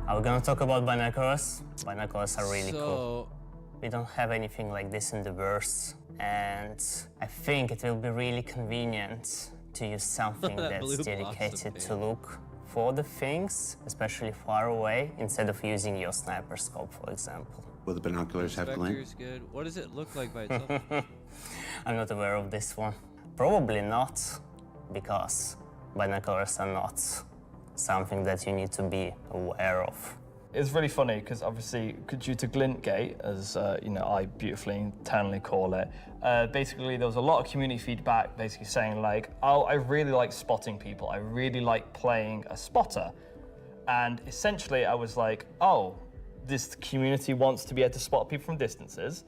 Are we gonna talk about binoculars? Binoculars are really cool. We don't have anything like this in the verse, and I think it will be really convenient to use something that's dedicated to look for the things, especially far away, instead of using your sniper scope, for example. Will the binoculars have glint? Spectre's good. What does it look like by itself? I'm not aware of this one. Probably not, because binoculars are not something that you need to be aware of. It's really funny because obviously, due to glint gate, as you know, I beautifully internally call it, basically there was a lot of community feedback basically saying like, oh, I really like spotting people. I really like playing a spotter. And essentially I was like, oh, this community wants to be able to spot people from distances.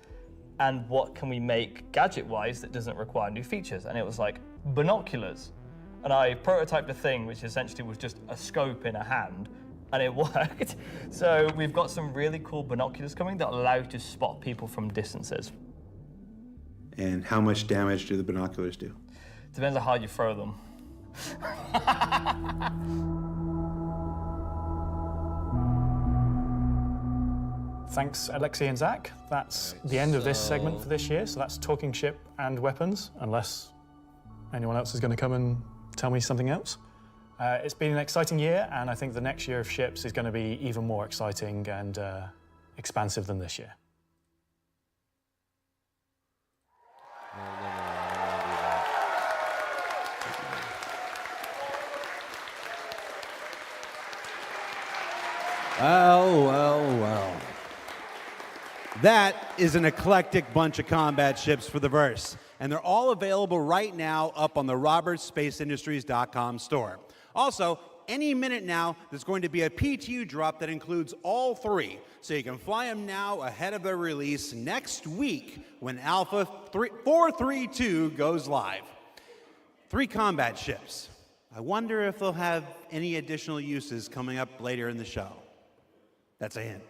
And what can we make gadget-wise that doesn't require new features? And it was like, binoculars. And I prototyped a thing which essentially was just a scope in a hand, and it worked. So we've got some really cool binoculars coming that allow you to spot people from distances. And how much damage do the binoculars do? Depends on how you throw them. Thanks, Alexei and Zach. That's the end of this segment for this year. So that's talking ship and weapons, unless anyone else is going to come and tell me something else. It's been an exciting year, and I think the next year of ships is going to be even more exciting and expansive than this year. Well. That is an eclectic bunch of combat ships for the verse, and they're all available right now up on the robertsspaceindustries.com store. Also, any minute now, there's going to be a PTU drop that includes all three, so you can fly them now ahead of their release next week when Alpha 432 goes live. 3 combat ships. I wonder if they'll have any additional uses coming up later in the show. That's a hint.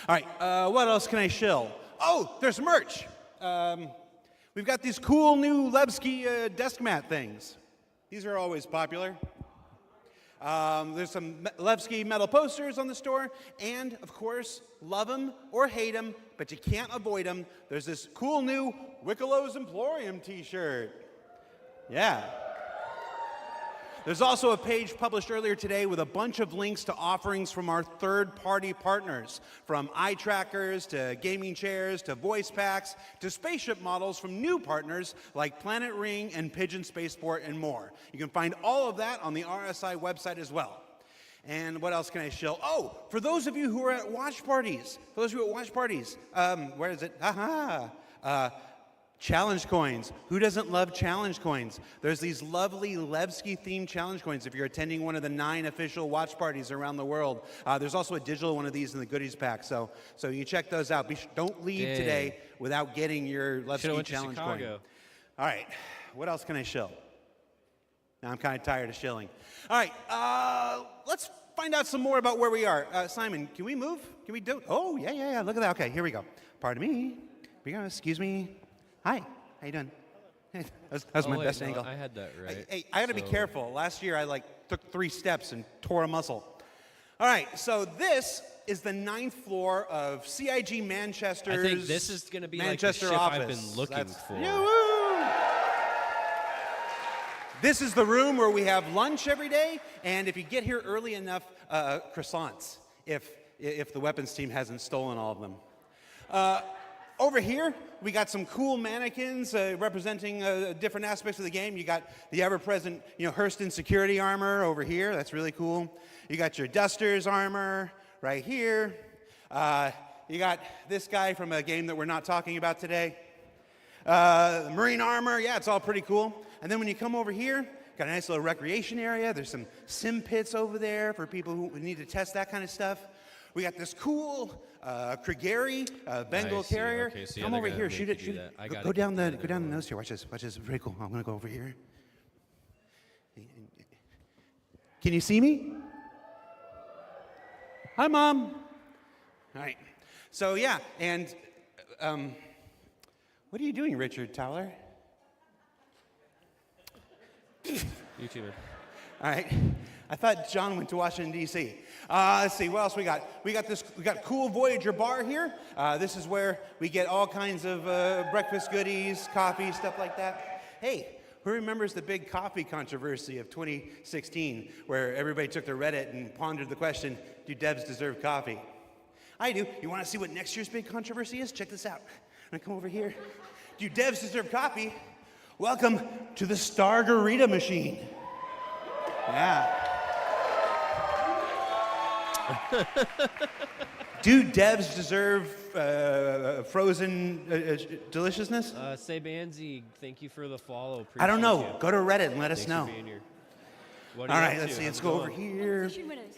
All right, what else can I shill? Oh, there's merch. We've got these cool new Levski desk mat things. These are always popular. There's some Levski metal posters on the store, and of course, love them or hate them, but you can't avoid them. There's this cool new Wickelow's Emporium t-shirt. Yeah. There's also a page published earlier today with a bunch of links to offerings from our third-party partners, from eye trackers to gaming chairs to voice packs to spaceship models from new partners like Planet Ring and Pigeon Spaceport and more. You can find all of that on the RSI website as well. And what else can I shill? Oh, for those of you who are at watch parties, where is it? Challenge coins. Who doesn't love challenge coins? There's these lovely Levski-themed challenge coins if you're attending one of the 9 official watch parties around the world. There's also a digital one of these in the goodies pack, so you check those out. Don't leave today without getting your Levski challenge coin. All right, what else can I shill? Now I'm kind of tired of shilling. All right, let's find out some more about where we are. Simon, can we move? Can we do? Oh, yeah. Look at that. Okay, here we go. Pardon me. Excuse me. Hi, how you doing? That was my best angle. I had that right. Hey, I got to be careful. Last year I took 3 steps and tore a muscle. All right, so this is the 9th floor of CIG Manchester's. I think this is going to be Manchester like the ship office. I've been looking for. Yeah, woo! This is the room where we have lunch every day, and if you get here early enough, croissants. If the weapons team hasn't stolen all of them. Over here, we got some cool mannequins representing different aspects of the game. You got the ever-present, Hurston security armor over here. That's really cool. You got your Dusters armor right here. You got this guy from a game that we're not talking about today. Marine armor, yeah, it's all pretty cool. And then when you come over here, got a nice little recreation area. There's some sim pits over there for people who need to test that kind of stuff. We got this cool Krigeri Bengal carrier. Okay, so come over here, shoot it. Go down the nose here. Watch this. Watch this. Very cool. I'm gonna go over here. Can you see me? Hi, Mom. All right. So yeah, and what are you doing, Richard Towler? YouTuber. All right. I thought John went to Washington, D.C. Let's see, what else we got? We got cool Voyager bar here. This is where we get all kinds of breakfast goodies, coffee, stuff like that. Hey, who remembers the big coffee controversy of 2016, where everybody took to Reddit and pondered the question, do devs deserve coffee? I do. You want to see what next year's big controversy is? Check this out. I'm going to come over here. Do devs deserve coffee? Welcome to the Stargarita machine. Yeah. Do devs deserve frozen deliciousness? Sabanzi, thank you for the follow. I don't know. Go to Reddit and let us know. For being here. All right, let's see. Let's go over here.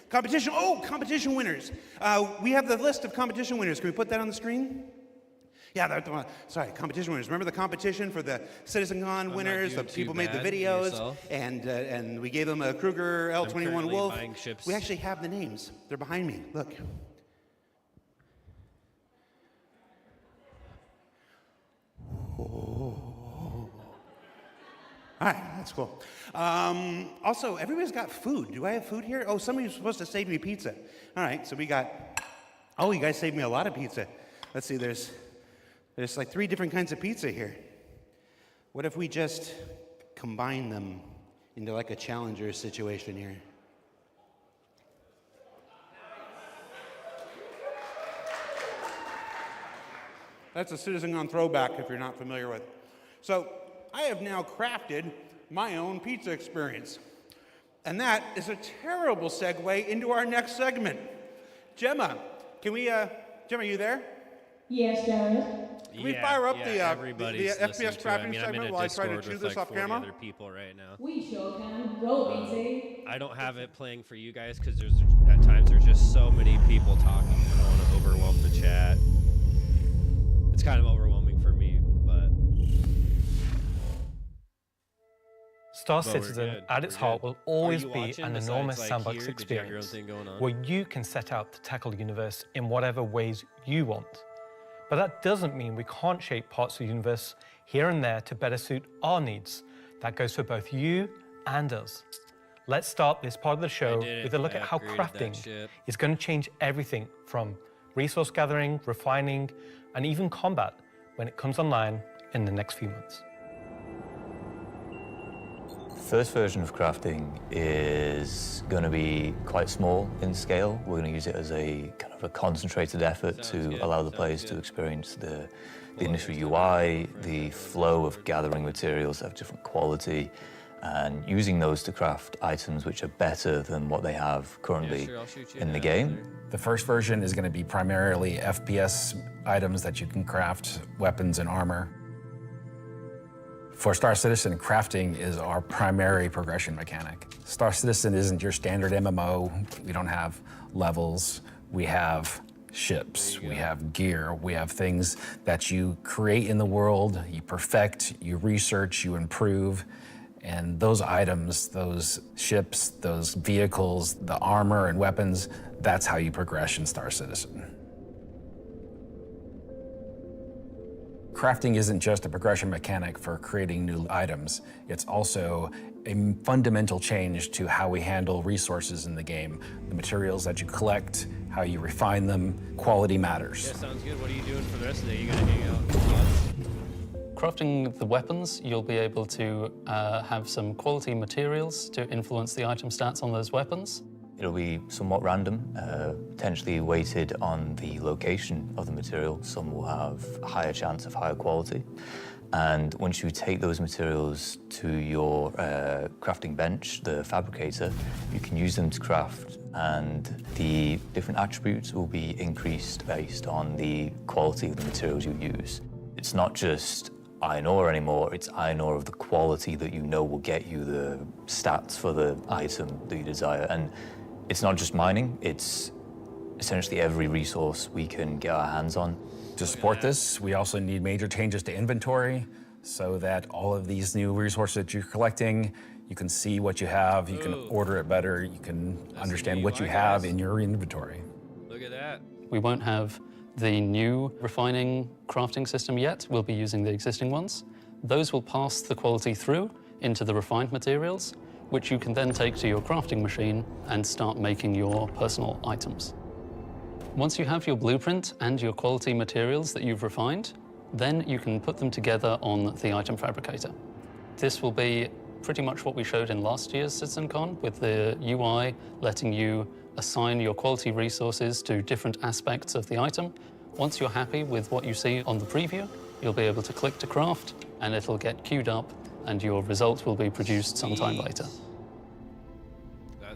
Competition winners. We have the list of competition winners. Can we put that on the screen? Yeah, sorry, competition winners. Remember the competition for the Citizen-CITIZENCON winners? The people made the videos, and we gave them a Kruger L21 Wolf. We actually have the names. They're behind me. Look. Oh. All right, that's cool. Also, everybody's got food. Do I have food here? Oh, somebody's supposed to save me pizza. All right, so we got. Oh, you guys saved me a lot of pizza. Let's see. There's like 3 different kinds of pizza here. What if we just combine them into like a challenger situation here? That's a Citizen-CITIZENCON throwback if you're not familiar with. So I have now crafted my own pizza experience. And that is a terrible segue into our next segment. Gemma, can we, Gemma, are you there? Yes, Jared. Can we fire up the everybody's FPS crafting I'm segment in a while I try to Discord chew with this like off camera? other people right now. We sure can. Roll, BT. I don't have it playing for you guys because at times there's just so many people talking. I don't want to overwhelm the chat. It's kind of overwhelming for me, but Star Citizen, at its heart, will always be an enormous sandbox experience where you can set out to tackle the universe in whatever ways you want. But that doesn't mean we can't shape parts of the universe here and there to better suit our needs. That goes for both you and us. Let's start this part of the show with a look at how crafting is going to change everything from resource gathering, refining, and even combat when it comes online in the next few months. The first version of crafting is going to be quite small in scale. We're going to use it as a kind of a concentrated effort to allow the players to experience the initial UI, the flow of gathering materials that have different quality, and using those to craft items which are better than what they have currently in the game. The first version is going to be primarily FPS items that you can craft, weapons and armor. For Star Citizen, crafting is our primary progression mechanic. Star Citizen isn't your standard MMO. We don't have levels. We have ships, we have gear, we have things that you create in the world, you perfect, you research, you improve. And those items, those ships, those vehicles, the armor and weapons, that's how you progress in Star Citizen. Crafting isn't just a progression mechanic for creating new items, it's also a fundamental change to how we handle resources in the game. The materials that you collect, how you refine them, quality matters. Yeah, sounds good. What are you doing for the rest of the day? You gonna hang out? Crafting the weapons, you'll be able to have some quality materials to influence the item stats on those weapons. It'll be somewhat random, potentially weighted on the location of the material. Some will have a higher chance of higher quality. And once you take those materials to your crafting bench, the fabricator, you can use them to craft, and the different attributes will be increased based on the quality of the materials you use. It's not just iron ore anymore, it's iron ore of the quality that you know will get you the stats for the item that you desire. And it's not just mining, it's essentially every resource we can get our hands on. To support this, we also need major changes to inventory so that all of these new resources that you're collecting, you can see what you have, you can order it better, you can understand what you have in your inventory. Look at that. We won't have the new refining crafting system yet. We'll be using the existing ones. Those will pass the quality through into the refined materials, which you can then take to your crafting machine and start making your personal items. Once you have your blueprint and your quality materials that you've refined, then you can put them together on the item fabricator. This will be pretty much what we showed in last year's Citizen-Con, with the UI letting you assign your quality resources to different aspects of the item. Once you're happy with what you see on the preview, you'll be able to click to craft, and it'll get queued up, and your result will be produced sometime later.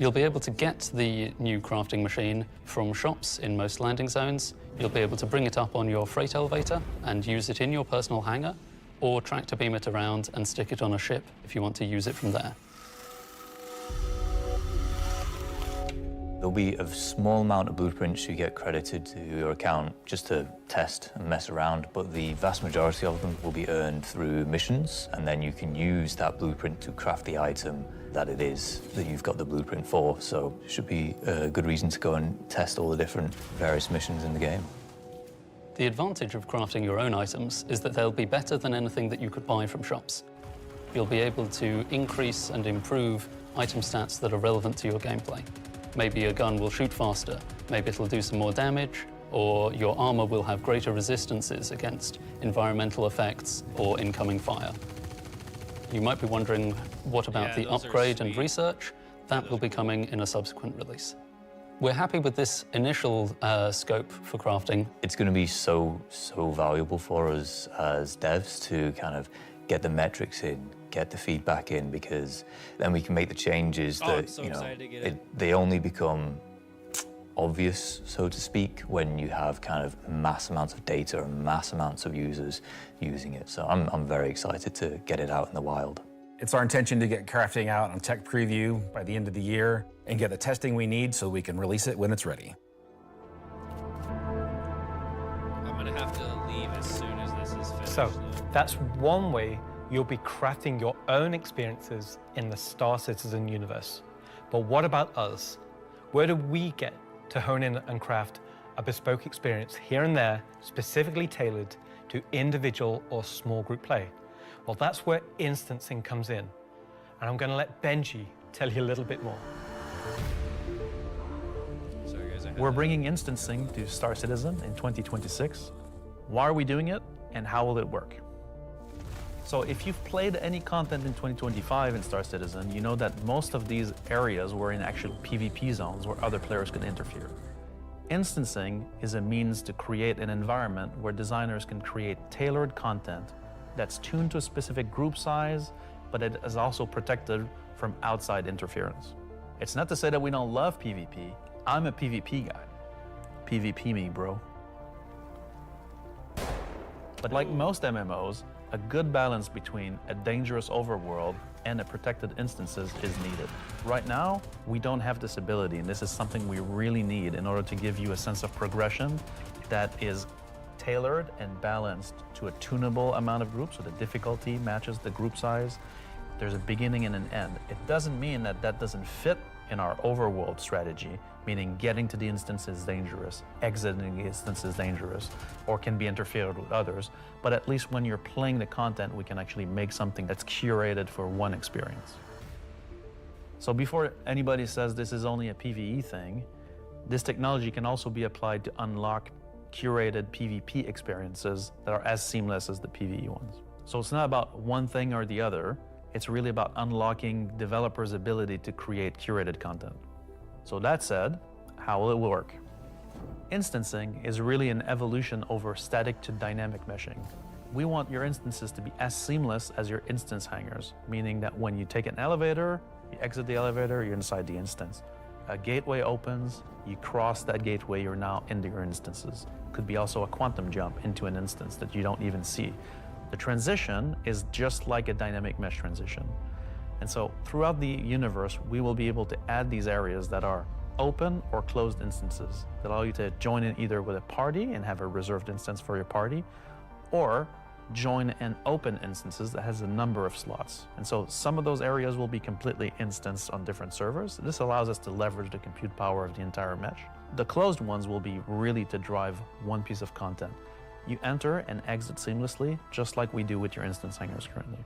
You'll be able to get the new crafting machine from shops in most landing zones. You'll be able to bring it up on your freight elevator and use it in your personal hangar, or tractor beam it around and stick it on a ship if you want to use it from there. There'll be a small amount of blueprints you get credited to your account just to test and mess around, but the vast majority of them will be earned through missions, and then you can use that blueprint to craft the item that it is that you've got the blueprint for. So it should be a good reason to go and test all the different various missions in the game. The advantage of crafting your own items is that they'll be better than anything that you could buy from shops. You'll be able to increase and improve item stats that are relevant to your gameplay. Maybe your gun will shoot faster, maybe it'll do some more damage, or your armor will have greater resistances against environmental effects or incoming fire. You might be wondering, what about the upgrade and research? That will be coming in a subsequent release. We're happy with this initial scope for crafting. It's going to be so valuable for us as devs to kind of get the metrics in, get the feedback in, because then we can make the changes that, so you know, excited to get it. they only become obvious, so to speak, when you have kind of mass amounts of data and mass amounts of users using it. So I'm very excited to get it out in the wild. It's our intention to get crafting out on tech preview by the end of the year and get the testing we need so we can release it when it's ready. I'm gonna have to leave as soon as this is finished. So that's one way you'll be crafting your own experiences in the Star Citizen universe. But what about us? Where do we get to hone in and craft a bespoke experience here and there, specifically tailored to individual or small group play? Well, that's where instancing comes in. And I'm gonna let Benji tell you a little bit more. Sorry, guys, We're bringing instancing to Star Citizen in 2026. Why are we doing it, and how will it work? So if you've played any content in 2025 in Star Citizen, you know that most of these areas were in actual PvP zones where other players could interfere. Instancing is a means to create an environment where designers can create tailored content that's tuned to a specific group size, but it is also protected from outside interference. It's not to say that we don't love PvP. I'm a PvP guy. PvP me, bro. But like most MMOs, a good balance between a dangerous overworld and a protected instances is needed. Right now, we don't have this ability, and this is something we really need in order to give you a sense of progression that is tailored and balanced to a tunable amount of groups, so the difficulty matches the group size. There's a beginning and an end. It doesn't mean that that doesn't fit in our overworld strategy, meaning getting to the instance is dangerous, exiting the instance is dangerous, or can be interfered with others. But at least when you're playing the content, we can actually make something that's curated for one experience. So before anybody says this is only a PvE thing, this technology can also be applied to unlock curated PvP experiences that are as seamless as the PvE ones. So it's not about one thing or the other, it's really about unlocking developers' ability to create curated content. So that said, how will it work? Instancing is really an evolution over static to dynamic meshing. We want your instances to be as seamless as your instance hangars, meaning that when you take an elevator, you exit the elevator, you're inside the instance. A gateway opens, you cross that gateway, you're now into your instances. Could be also a quantum jump into an instance that you don't even see. The transition is just like a dynamic mesh transition. And so throughout the universe, we will be able to add these areas that are open or closed instances that allow you to join in either with a party and have a reserved instance for your party, or join an open instances that has a number of slots. And so some of those areas will be completely instanced on different servers. This allows us to leverage the compute power of the entire mesh. The closed ones will be really to drive one piece of content. You enter and exit seamlessly, just like we do with your instance hangars currently.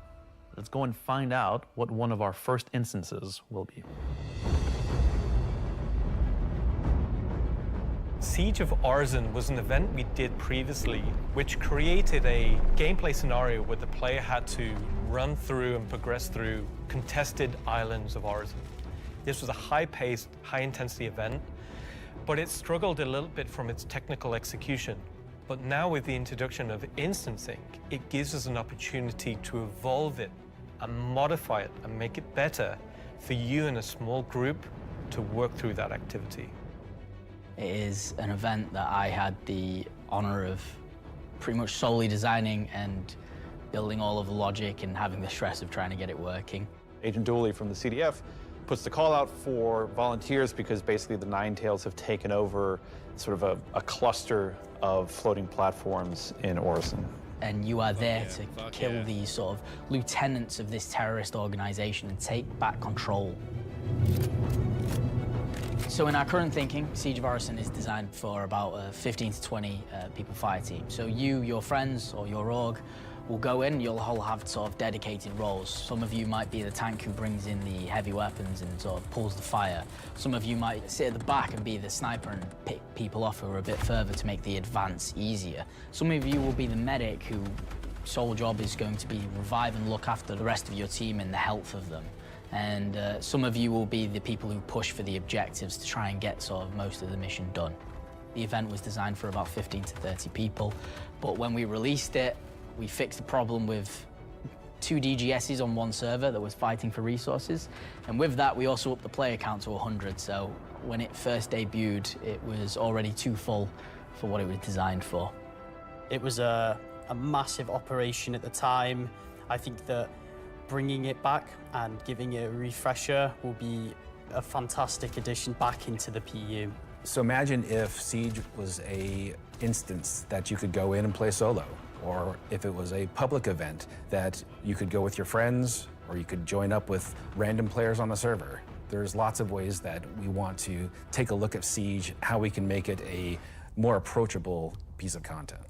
Let's go and find out what one of our first instances will be. Siege of Arzen was an event we did previously, which created a gameplay scenario where the player had to run through and progress through contested islands of Arzen. This was a high-paced, high-intensity event, but it struggled a little bit from its technical execution. But now with the introduction of instancing, it gives us an opportunity to evolve it and modify it and make it better for you in a small group to work through that activity. It is an event that I had the honor of pretty much solely designing and building all of the logic and having the stress of trying to get it working. Agent Dooley from the CDF puts the call out for volunteers because basically the Nine Tails have taken over sort of a cluster of floating platforms in Orison. And you are there to kill these sort of lieutenants of this terrorist organization and take back control. So in our current thinking, Siege of Orison is designed for about 15 to 20 people fire team. So you, your friends, or your org will go in, you'll all have sort of dedicated roles. Some of you might be the tank who brings in the heavy weapons and sort of pulls the fire. Some of you might sit at the back and be the sniper and pick people off who are a bit further to make the advance easier. Some of you will be the medic whose sole job is going to be revive and look after the rest of your team and the health of them. And some of you will be the people who push for the objectives to try and get sort of most of the mission done. The event was designed for about 15 to 30 people, but when we released it, we fixed the problem with 2 DGSs on one server that was fighting for resources. And with that, we also upped the player count to 100. So when it first debuted, it was already too full for what it was designed for. It was a massive operation at the time. I think that bringing it back and giving it a refresher will be a fantastic addition back into the PU. So imagine if Siege was a instance that you could go in and play solo, or if it was a public event that you could go with your friends, or you could join up with random players on the server. There's lots of ways that we want to take a look at Siege, how we can make it a more approachable piece of content.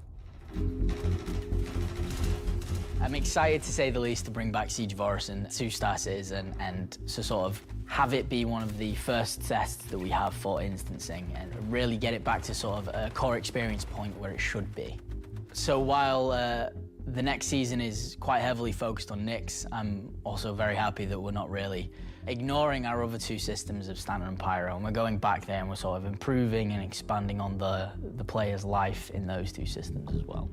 I'm excited, to say the least, to bring back Siege of Orison to Star Citizen and to sort of have it be one of the first tests that we have for instancing and really get it back to sort of a core experience point where it should be. So while the next season is quite heavily focused on Nyx, I'm also very happy that we're not really ignoring our other 2 systems of Standard and Pyro, and we're going back there and we're sort of improving and expanding on the player's life in those 2 systems as well.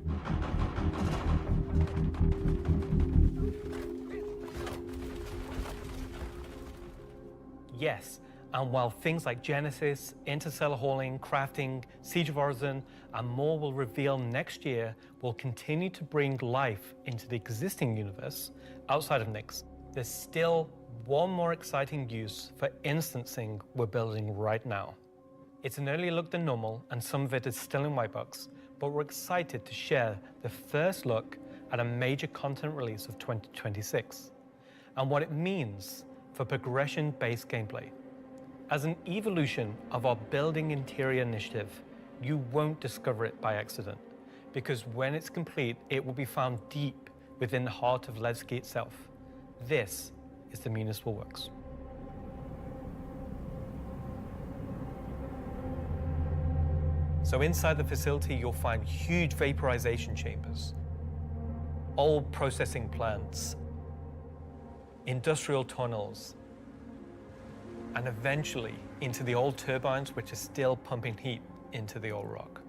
Yes, and while things like Genesis, interstellar hauling, crafting, Siege of Orison, and more will reveal next year, we'll continue to bring life into the existing universe outside of Nyx. There's still one more exciting use for instancing we're building right now. It's an earlier look than normal, and some of it is still in white box, but we're excited to share the first look at a major content release of 2026, and what it means for progression-based gameplay. As an evolution of our Building Interior initiative, you won't discover it by accident, because when it's complete, it will be found deep within the heart of Levski itself. This is the Municipal Works. So inside the facility, you'll find huge vaporization chambers, old processing plants, industrial tunnels, and eventually into the old turbines which are still pumping heat into the old rock.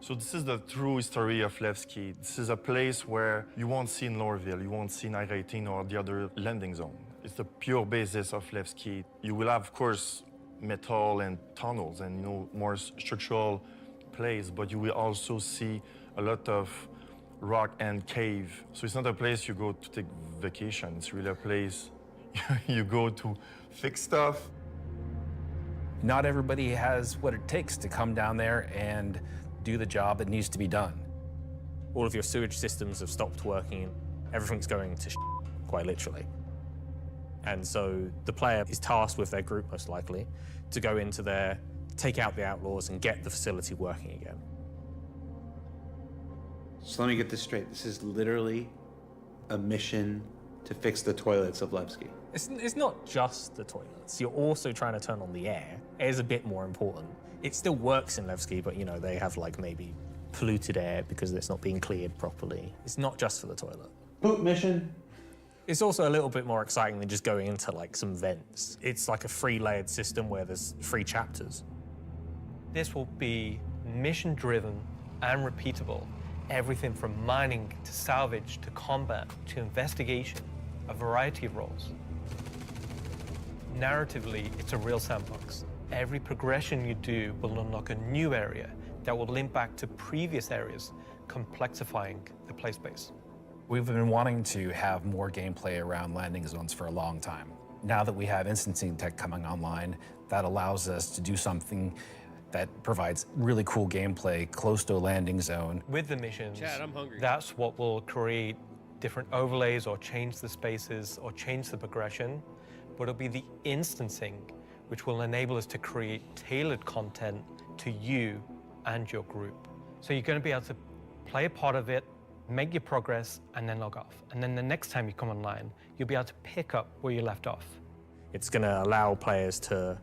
So this is the true history of Levski. This is a place where you won't see in Lorville, you won't see in I-18 or the other landing zone. It's the pure basis of Levski. You will have, of course, metal and tunnels and more structural place, but you will also see a lot of rock and cave. So it's not a place you go to take vacation. It's really a place you go to fix stuff. Not everybody has what it takes to come down there and do the job that needs to be done. All of your sewage systems have stopped working. Everything's going to quite literally. And so the player is tasked with their group, most likely, to go into there, take out the outlaws, and get the facility working again. So let me get this straight. This is literally a mission to fix the toilets of Levski. It's not just the toilets. You're also trying to turn on the air. Air is a bit more important. It still works in Levski, but they have like maybe polluted air because it's not being cleared properly. It's not just for the toilet. Poop mission. It's also a little bit more exciting than just going into like some vents. It's like a 3-layered system where there's 3 chapters. This will be mission-driven and repeatable. Everything from mining to salvage to combat to investigation, a variety of roles. Narratively, it's a real sandbox. Every progression you do will unlock a new area that will link back to previous areas, complexifying the play space. We've been wanting to have more gameplay around landing zones for a long time. now that we have instancing tech coming online, that allows us to do something that provides really cool gameplay close to a landing zone. With the missions, Chad, I'm hungry. that's what will create different overlays or change the spaces or change the progression, but it'll be the instancing which will enable us to create tailored content to you and your group. So you're going to be able to play a part of it, make your progress, and then log off. And then the next time you come online, you'll be able to pick up where you left off. It's going to allow players to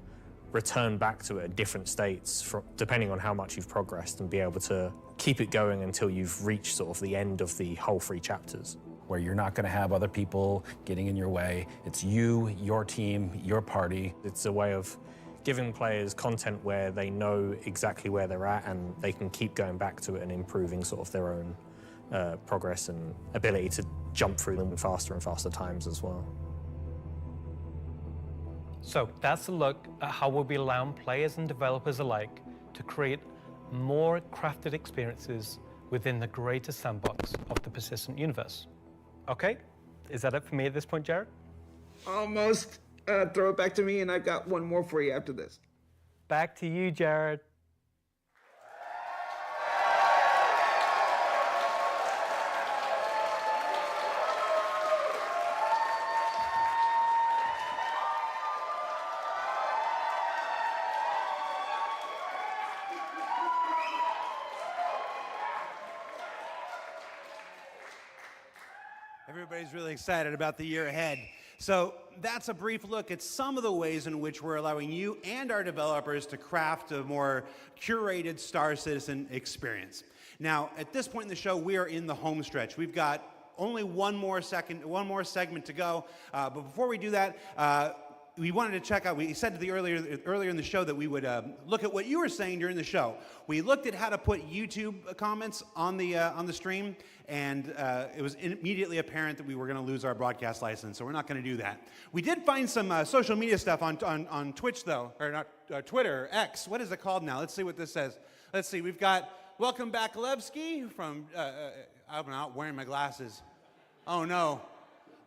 return back to it at different states depending on how much you've progressed and be able to keep it going until you've reached sort of the end of the whole 3 chapters. Where you're not going to have other people getting in your way. It's you, your team, your party. It's a way of giving players content where they know exactly where they're at and they can keep going back to it and improving sort of their own progress and ability to jump through them in faster and faster times as well. So that's a look at how we'll be allowing players and developers alike to create more crafted experiences within the greater sandbox of the persistent universe. Okay, is that it for me at this point, Jared? Almost. Throw it back to me, and I've got one more for you after this. Back to you, Jared. Everybody's really excited about the year ahead. So that's a brief look at some of the ways in which we're allowing you and our developers to craft a more curated Star Citizen experience. Now, at this point in the show, we are in the home stretch. We've got only one more segment to go. But before we do that, we wanted to check out, we said earlier in the show that we would look at what you were saying during the show. We looked at how to put YouTube comments on the stream, and it was immediately apparent that we were going to lose our broadcast license, so we're not going to do that. We did find some social media stuff on Twitch, though, or not Twitter, X. What is it called now? Let's see what this says. Let's see. We've got Welcome Back Levski from, I'm not wearing my glasses. Oh, no.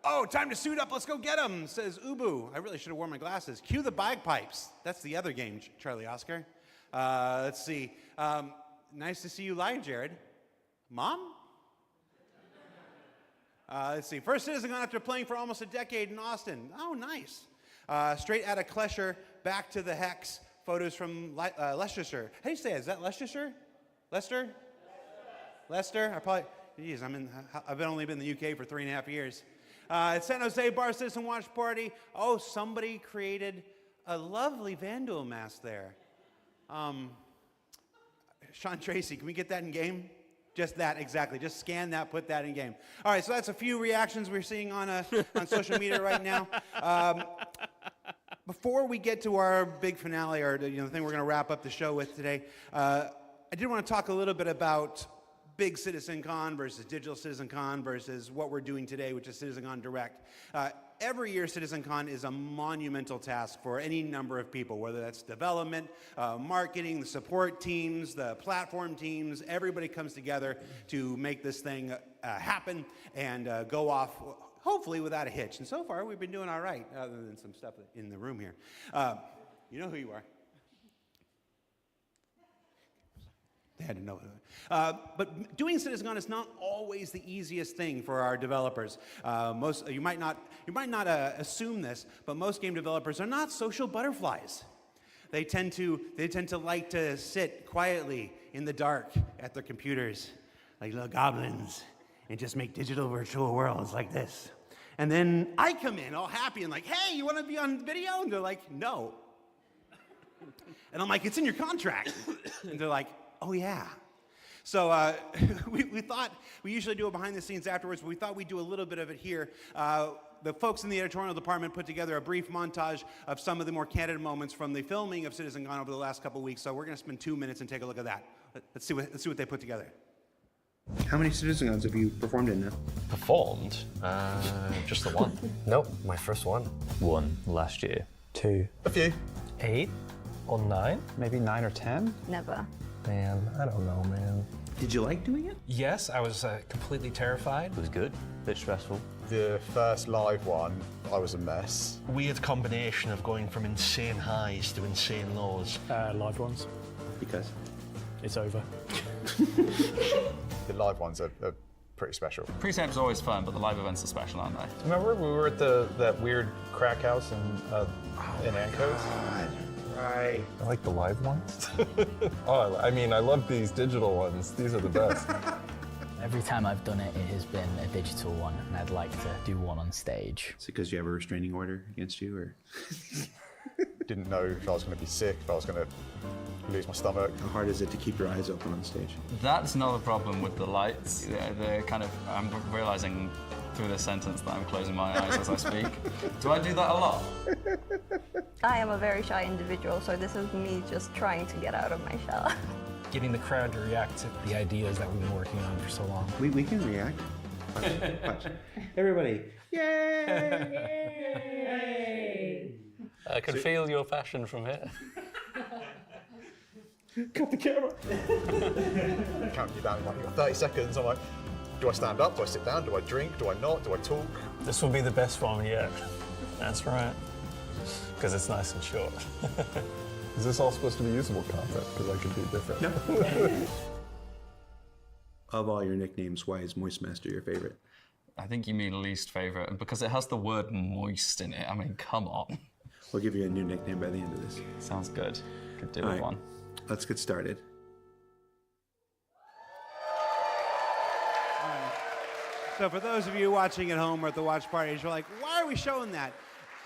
Oh, time to suit up. Let's go get them, says Ubu. I really should have worn my glasses. Cue the bagpipes. That's the other game, Charlie Oscar. Let's see. Nice to see you live, Jared. Mom? Let's see. First CitizenCon after playing for almost a decade in Austin. Oh, nice. Straight out of Klesher, back to the Hex. Photos from Leicestershire. How do you say it? Is that Leicestershire? Leicester? Leicester? I've only been in the UK for 3.5 years. San Jose Bar Citizen Watch Party. Oh, somebody created a lovely Vandal mask there. Sean Tracy, can we get that in game? Just that, exactly. Just scan that, put that in game. All right, so that's a few reactions we're seeing on social media right now. Before we get to our big finale, or the thing we're going to wrap up the show with today, I did want to talk a little bit about big CitizenCon versus digital CitizenCon versus what we're doing today, which is CitizenCon Direct. Every year, CitizenCon is a monumental task for any number of people, whether that's development, marketing, the support teams, the platform teams. Everybody comes together to make this thing happen and go off, hopefully without a hitch. And so far, we've been doing all right, other than some stuff in the room here. You know who you are. They had to know. But doing CitizenCon is not always the easiest thing for our developers. You might not assume this, but most game developers are not social butterflies. They tend to like to sit quietly in the dark at their computers, like little goblins, and just make digital virtual worlds like this. And then I come in all happy and like, hey, you want to be on video? And they're like, no. And I'm like, it's in your contract. And they're like, oh, yeah. So we thought, we usually do it behind the scenes afterwards, but we thought we'd do a little bit of it here. The folks in the editorial department put together a brief montage of some of the more candid moments from the filming of CitizenCon over the last couple of weeks. So we're going to spend 2 minutes and take a look at that. Let's see what they put together. How many CitizenCons have you performed in now? Performed? Just the one. Nope, my first one. 1 last year. 2. A few. 8 or 9? Maybe 9 or 10? Never. Man, I don't know, man. Did you like doing it? Yes, I was completely terrified. It was good, a bit stressful. The first live one, I was a mess. Weird combination of going from insane highs to insane lows. Live ones. Because? It's over. The live ones are pretty special. Pre-samp's always fun, but the live events are special, aren't they? Remember we were at that weird crack house in Anco's? Right. I like the live ones. Oh, I mean, I love these digital ones. These are the best. Every time I've done it, it has been a digital one, and I'd like to do one on stage. Is it because you have a restraining order against you, or? Didn't know if I was going to be sick, if I was going to lose my stomach. How hard is it to keep your eyes open on stage? That's not a problem with the lights. They're kind of, I'm realizing through this sentence that I'm closing my eyes as I speak. Do I do that a lot? I am a very shy individual, so this is me just trying to get out of my shell. Getting the crowd to react to the ideas that we've been working on for so long. We can react. Watch. Everybody. Yay! I can feel your passion from here. Cut the camera. Counting you down, like, you've got 30 seconds. I'm like, do I stand up? Do I sit down? Do I drink? Do I not? Do I talk? This will be the best one yet. That's right. Because it's nice and short. Is this all supposed to be usable content? Because I could do different. No. Of all your nicknames, why is Moist Master your favorite? I think you mean least favorite, and because it has the word moist in it. I mean, come on. We'll give you a new nickname by the end of this. Sounds good. Could do All with right, one. Let's get started. All right. So for those of you watching at home or at the watch parties, you're like, why are we showing that?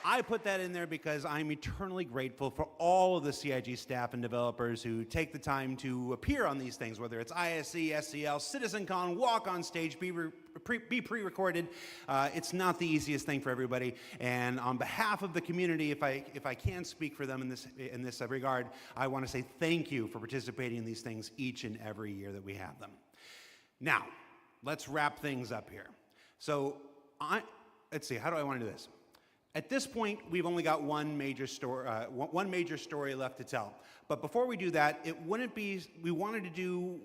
I put that in there because I'm eternally grateful for all of the CIG staff and developers who take the time to appear on these things, whether it's ISE, SCL, Citizen-Con, walk on stage, be pre-recorded. It's not the easiest thing for everybody. And on behalf of the community, if I can speak for them in this regard, I want to say thank you for participating in these things each and every year that we have them. Now, let's wrap things up here. So let's see, how do I want to do this? At this point, we've only got one major story left to tell. But before we do that, we wanted to do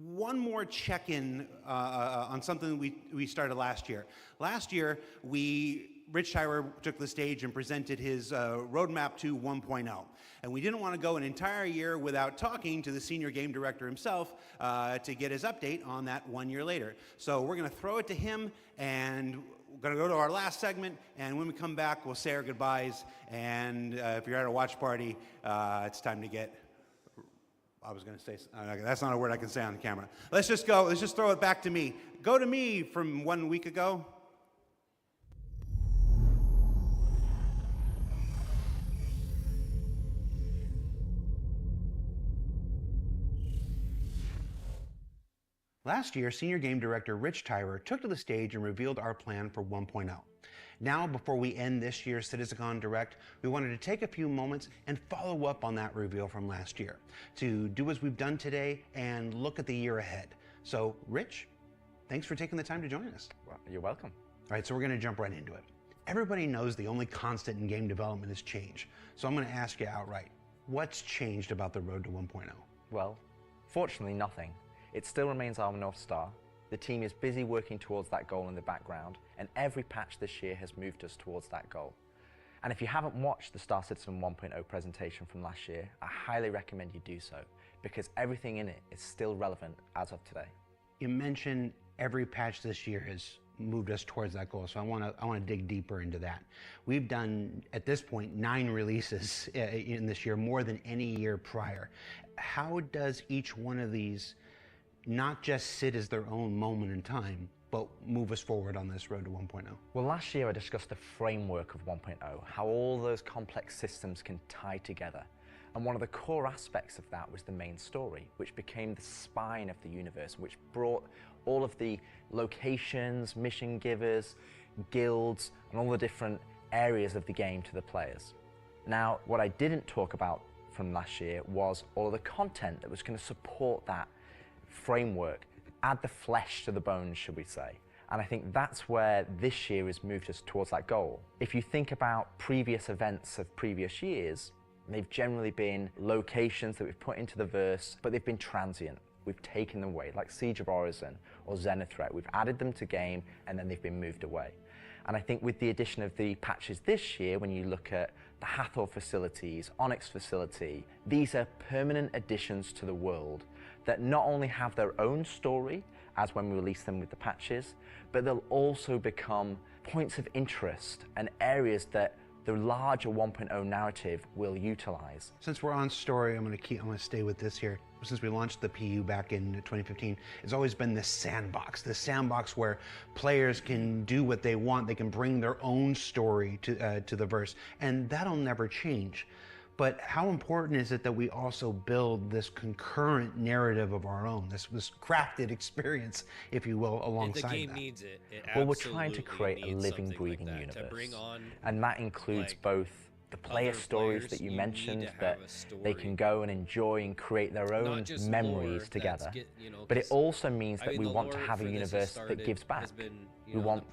one more check-in on something we started last year. Last year, Rich Tyler took the stage and presented his roadmap to 1.0. And we didn't want to go an entire year without talking to the senior game director himself to get his update on that 1 year later. So we're going to throw it to him, and we're going to go to our last segment, and when we come back, we'll say our goodbyes. And if you're at a watch party, it's time to get... I was going to say... that's not a word I can say on the camera. Let's just go. Let's just throw it back to me. Go to me from 1 week ago. Last year, Senior Game Director Rich Tyler took to the stage and revealed our plan for 1.0. Now, before we end this year's Citizen-Con Direct, we wanted to take a few moments and follow up on that reveal from last year, to do as we've done today and look at the year ahead. So, Rich, thanks for taking the time to join us. Well, you're welcome. All right, so we're going to jump right into it. Everybody knows the only constant in game development is change. So I'm going to ask you outright, what's changed about the road to 1.0? Well, fortunately, nothing. It still remains our North Star. The team is busy working towards that goal in the background, and every patch this year has moved us towards that goal. And if you haven't watched the Star Citizen 1.0 presentation from last year, I highly recommend you do so, because everything in it is still relevant as of today. You mentioned every patch this year has moved us towards that goal, so I want to dig deeper into that. We've done, at this point, 9 releases in this year, more than any year prior. How does each one of these not just sit as their own moment in time, but move us forward on this road to 1.0? Well, last year I discussed the framework of 1.0, how all those complex systems can tie together. And one of the core aspects of that was the main story, which became the spine of the universe, which brought all of the locations, mission givers, guilds, and all the different areas of the game to the players. Now, what I didn't talk about from last year was all of the content that was going to support that framework, add the flesh to the bones, should we say. And I think that's where this year has moved us towards that goal. If you think about previous events of previous years, they've generally been locations that we've put into the verse, but they've been transient. we've taken them away, like Siege of Orison or Zenithreat. We've added them to game, and then they've been moved away. And I think with the addition of the patches this year, when you look at the Hathor facilities, Onyx facility, these are permanent additions to the world that not only have their own story, as when we release them with the patches, but they'll also become points of interest and areas that the larger 1.0 narrative will utilize. Since we're on story, I'm gonna stay with this here. Since we launched the PU back in 2015, it's always been this sandbox where players can do what they want. They can bring their own story to the verse, and that'll never change. But how important is it that we also build this concurrent narrative of our own, this crafted experience, if you will, alongside the game that? Needs it. Well, we're trying to create a living, breathing like that, universe. And that includes both the player stories that you mentioned, that they can go and enjoy and create their own memories together. But it also means that we want to have a universe that gives back. We want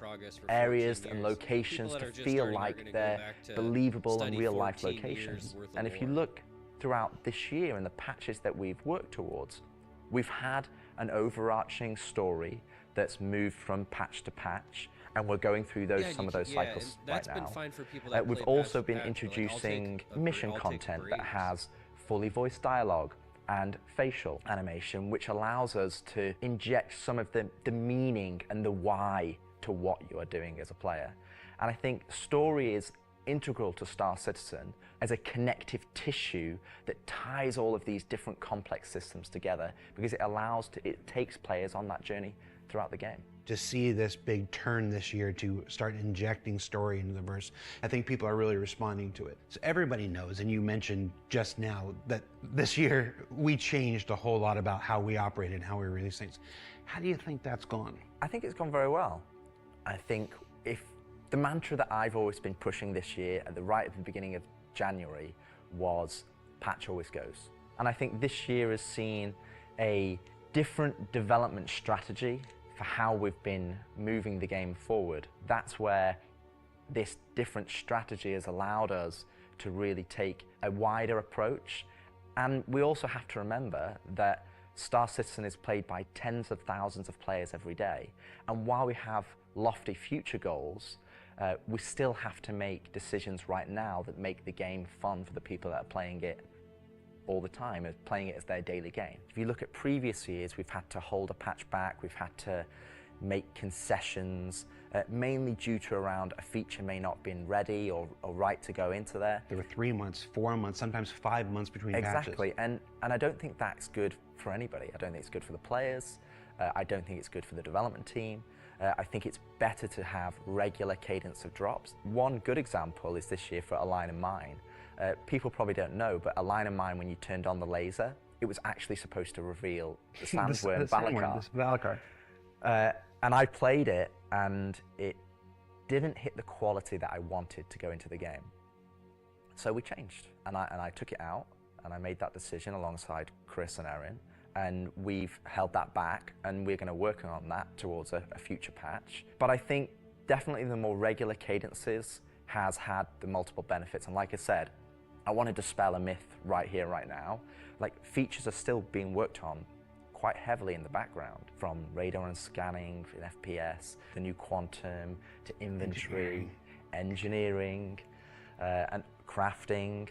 areas and locations to feel like they're believable and real-life locations. And if you look throughout this year and the patches that we've worked towards, we've had an overarching story that's moved from patch to patch, and we're going through some of those cycles right now. Been fine for people that we've also been introducing mission content that has fully voiced dialogue and facial animation, which allows us to inject some of the meaning and the why to what you are doing as a player. And I think story is integral to Star Citizen as a connective tissue that ties all of these different complex systems together, because it takes players on that journey throughout the game. To see this big turn this year to start injecting story into the verse, I think people are really responding to it. So everybody knows, and you mentioned just now, that this year we changed a whole lot about how we operate and how we release things. How do you think that's gone? I think it's gone very well. I think if the mantra that I've always been pushing this year at the beginning of January was patch always goes. And I think this year has seen a different development strategy for how we've been moving the game forward. That's where this different strategy has allowed us to really take a wider approach. And we also have to remember that Star Citizen is played by tens of thousands of players every day. And while we have lofty future goals, we still have to make decisions right now that make the game fun for the people that are playing it all the time, playing it as their daily game. If you look at previous years, we've had to hold a patch back, we've had to make concessions, mainly due to around a feature may not been ready or right to go into there. There were 3 months, 4 months, sometimes 5 months between patches. Exactly, and I don't think that's good for anybody. I don't think it's good for the players. I don't think it's good for the development team. I think it's better to have regular cadence of drops. One good example is this year for A Line of Mine. People probably don't know, but A Line of Mine, when you turned on the laser, it was actually supposed to reveal the sandworm Valakar. And I played it, and it didn't hit the quality that I wanted to go into the game. So we changed, and I took it out, and I made that decision alongside Chris and Erin, and we've held that back, and we're going to work on that towards a future patch. But I think definitely the more regular cadences has had the multiple benefits, and like I said, I want to dispel a myth right here, right now. Like, features are still being worked on quite heavily in the background, from radar and scanning in FPS, the new quantum, to inventory, engineering and crafting,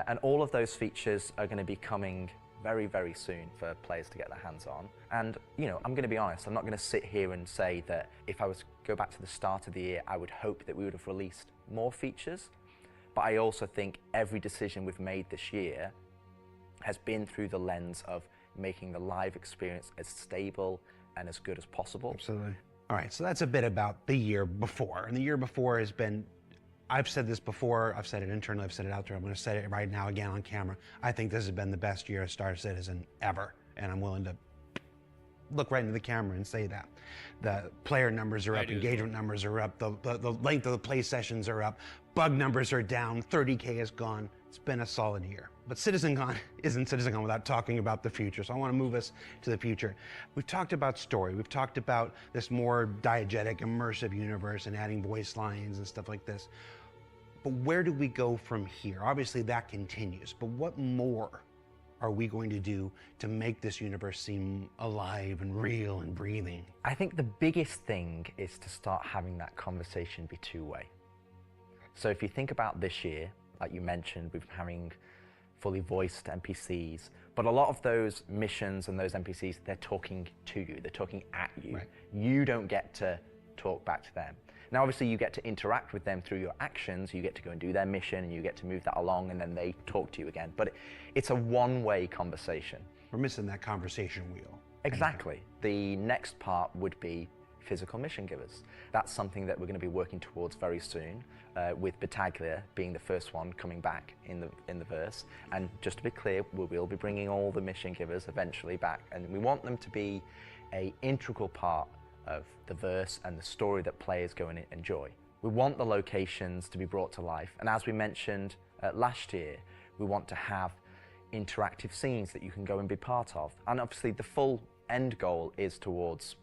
and all of those features are going to be coming very, very soon for players to get their hands on. And, you know, I'm going to be honest, I'm not going to sit here and say that if I was to go back to the start of the year, I would hope that we would have released more features. But I also think every decision we've made this year has been through the lens of making the live experience as stable and as good as possible. Absolutely. All right, so that's a bit about the year before. And the year before has been, I've said this before, I've said it internally, I've said it out there, I'm going to say it right now again on camera. I think this has been the best year of Star Citizen ever, and I'm willing to look right into the camera and say that. The player numbers are up, engagement numbers are up, the length of the play sessions are up, bug numbers are down, 30K is gone. It's been a solid year. But CitizenCon isn't CitizenCon without talking about the future, so I want to move us to the future. We've talked about story, we've talked about this more diegetic, immersive universe and adding voice lines and stuff like this. But where do we go from here? Obviously that continues, but what more are we going to do to make this universe seem alive and real and breathing? I think the biggest thing is to start having that conversation be two-way. So if you think about this year, like you mentioned, we've been having fully voiced NPCs, but a lot of those missions and those NPCs, they're talking to you, they're talking at you. Right. You don't get to talk back to them. Now, obviously, you get to interact with them through your actions. You get to go and do their mission, and you get to move that along, and then they talk to you again. But it's a one-way conversation. We're missing that conversation wheel. Exactly. The next part would be physical mission givers. That's something that we're going to be working towards very soon, with Battaglia being the first one coming back in the verse. And just to be clear, we will be bringing all the mission givers eventually back, and we want them to be an integral part of the verse and the story that players go and enjoy. We want the locations to be brought to life, and as we mentioned last year, we want to have interactive scenes that you can go and be part of. And obviously the full end goal is towards,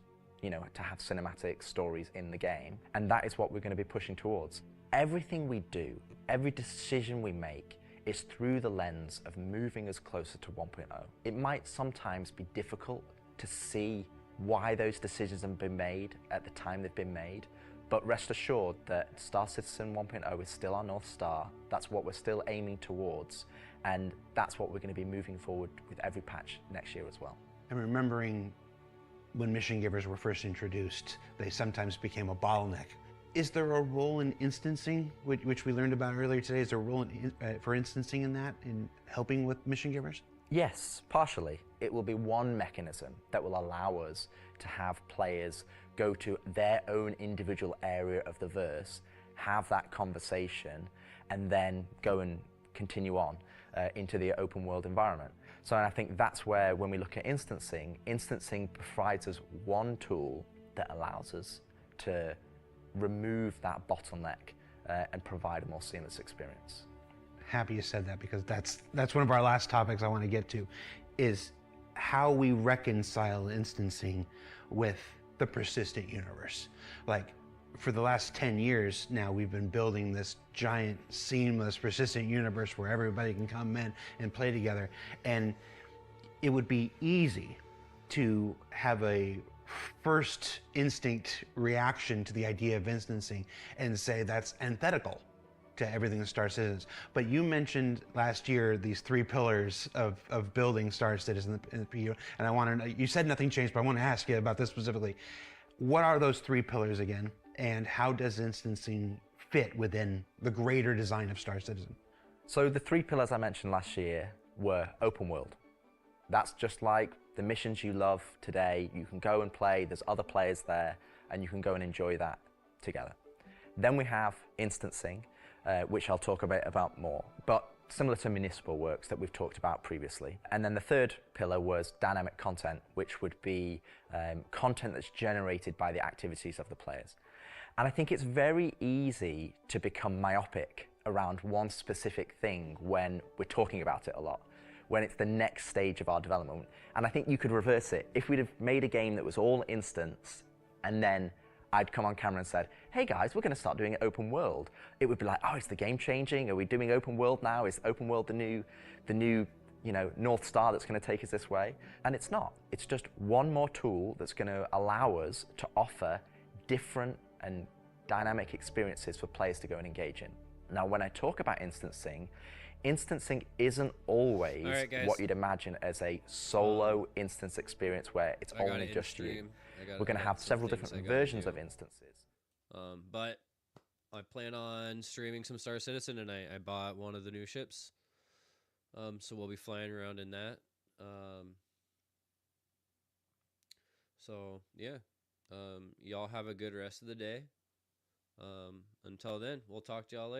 you know, to have cinematic stories in the game, and that is what we're going to be pushing towards. Everything we do, every decision we make is through the lens of moving us closer to 1.0. It might sometimes be difficult to see why those decisions have been made at the time they've been made, but rest assured that Star Citizen 1.0 is still our North Star. That's what we're still aiming towards, and that's what we're going to be moving forward with every patch next year as well. And remembering when mission givers were first introduced, they sometimes became a bottleneck. Is there a role in instancing, which we learned about earlier today? Is there a role for instancing in that, in helping with mission givers? Yes, partially. It will be one mechanism that will allow us to have players go to their own individual area of the verse, have that conversation, and then go and continue on into the open world environment. So I think that's where, when we look at instancing provides us one tool that allows us to remove that bottleneck and provide a more seamless experience. Happy you said that, because that's one of our last topics I want to get to, is how we reconcile instancing with the persistent universe. Like, for the last 10 years now, we've been building this giant, seamless, persistent universe where everybody can come in and play together. And it would be easy to have a first instinct reaction to the idea of instancing and say that's antithetical to everything that Star Citizen. But you mentioned last year these three pillars of building Star Citizen in the PU, and I want to know, you said nothing changed, but I want to ask you about this specifically. What are those three pillars again, and how does instancing fit within the greater design of Star Citizen? So the three pillars I mentioned last year were open world. That's just like the missions you love today. You can go and play, there's other players there, and you can go and enjoy that together. Then we have instancing, which I'll talk about more, but similar to municipal works that we've talked about previously. And then the third pillar was dynamic content, which would be content that's generated by the activities of the players. And I think it's very easy to become myopic around one specific thing when we're talking about it a lot, when it's the next stage of our development. And I think you could reverse it. If we'd have made a game that was all instance, and then I'd come on camera and said, hey guys, we're going to start doing it open world, it would be like, oh, is the game changing? Are we doing open world now? Is open world the new North Star that's going to take us this way? And it's not. It's just one more tool that's going to allow us to offer different and dynamic experiences for players to go and engage in. Now, when I talk about instancing isn't always what you'd imagine as a solo instance experience where it's only just you. We're going to have several different versions of instances. But I plan on streaming some Star Citizen, and I bought one of the new ships. So we'll be flying around in that. So yeah, y'all have a good rest of the day. Until then, we'll talk to y'all later.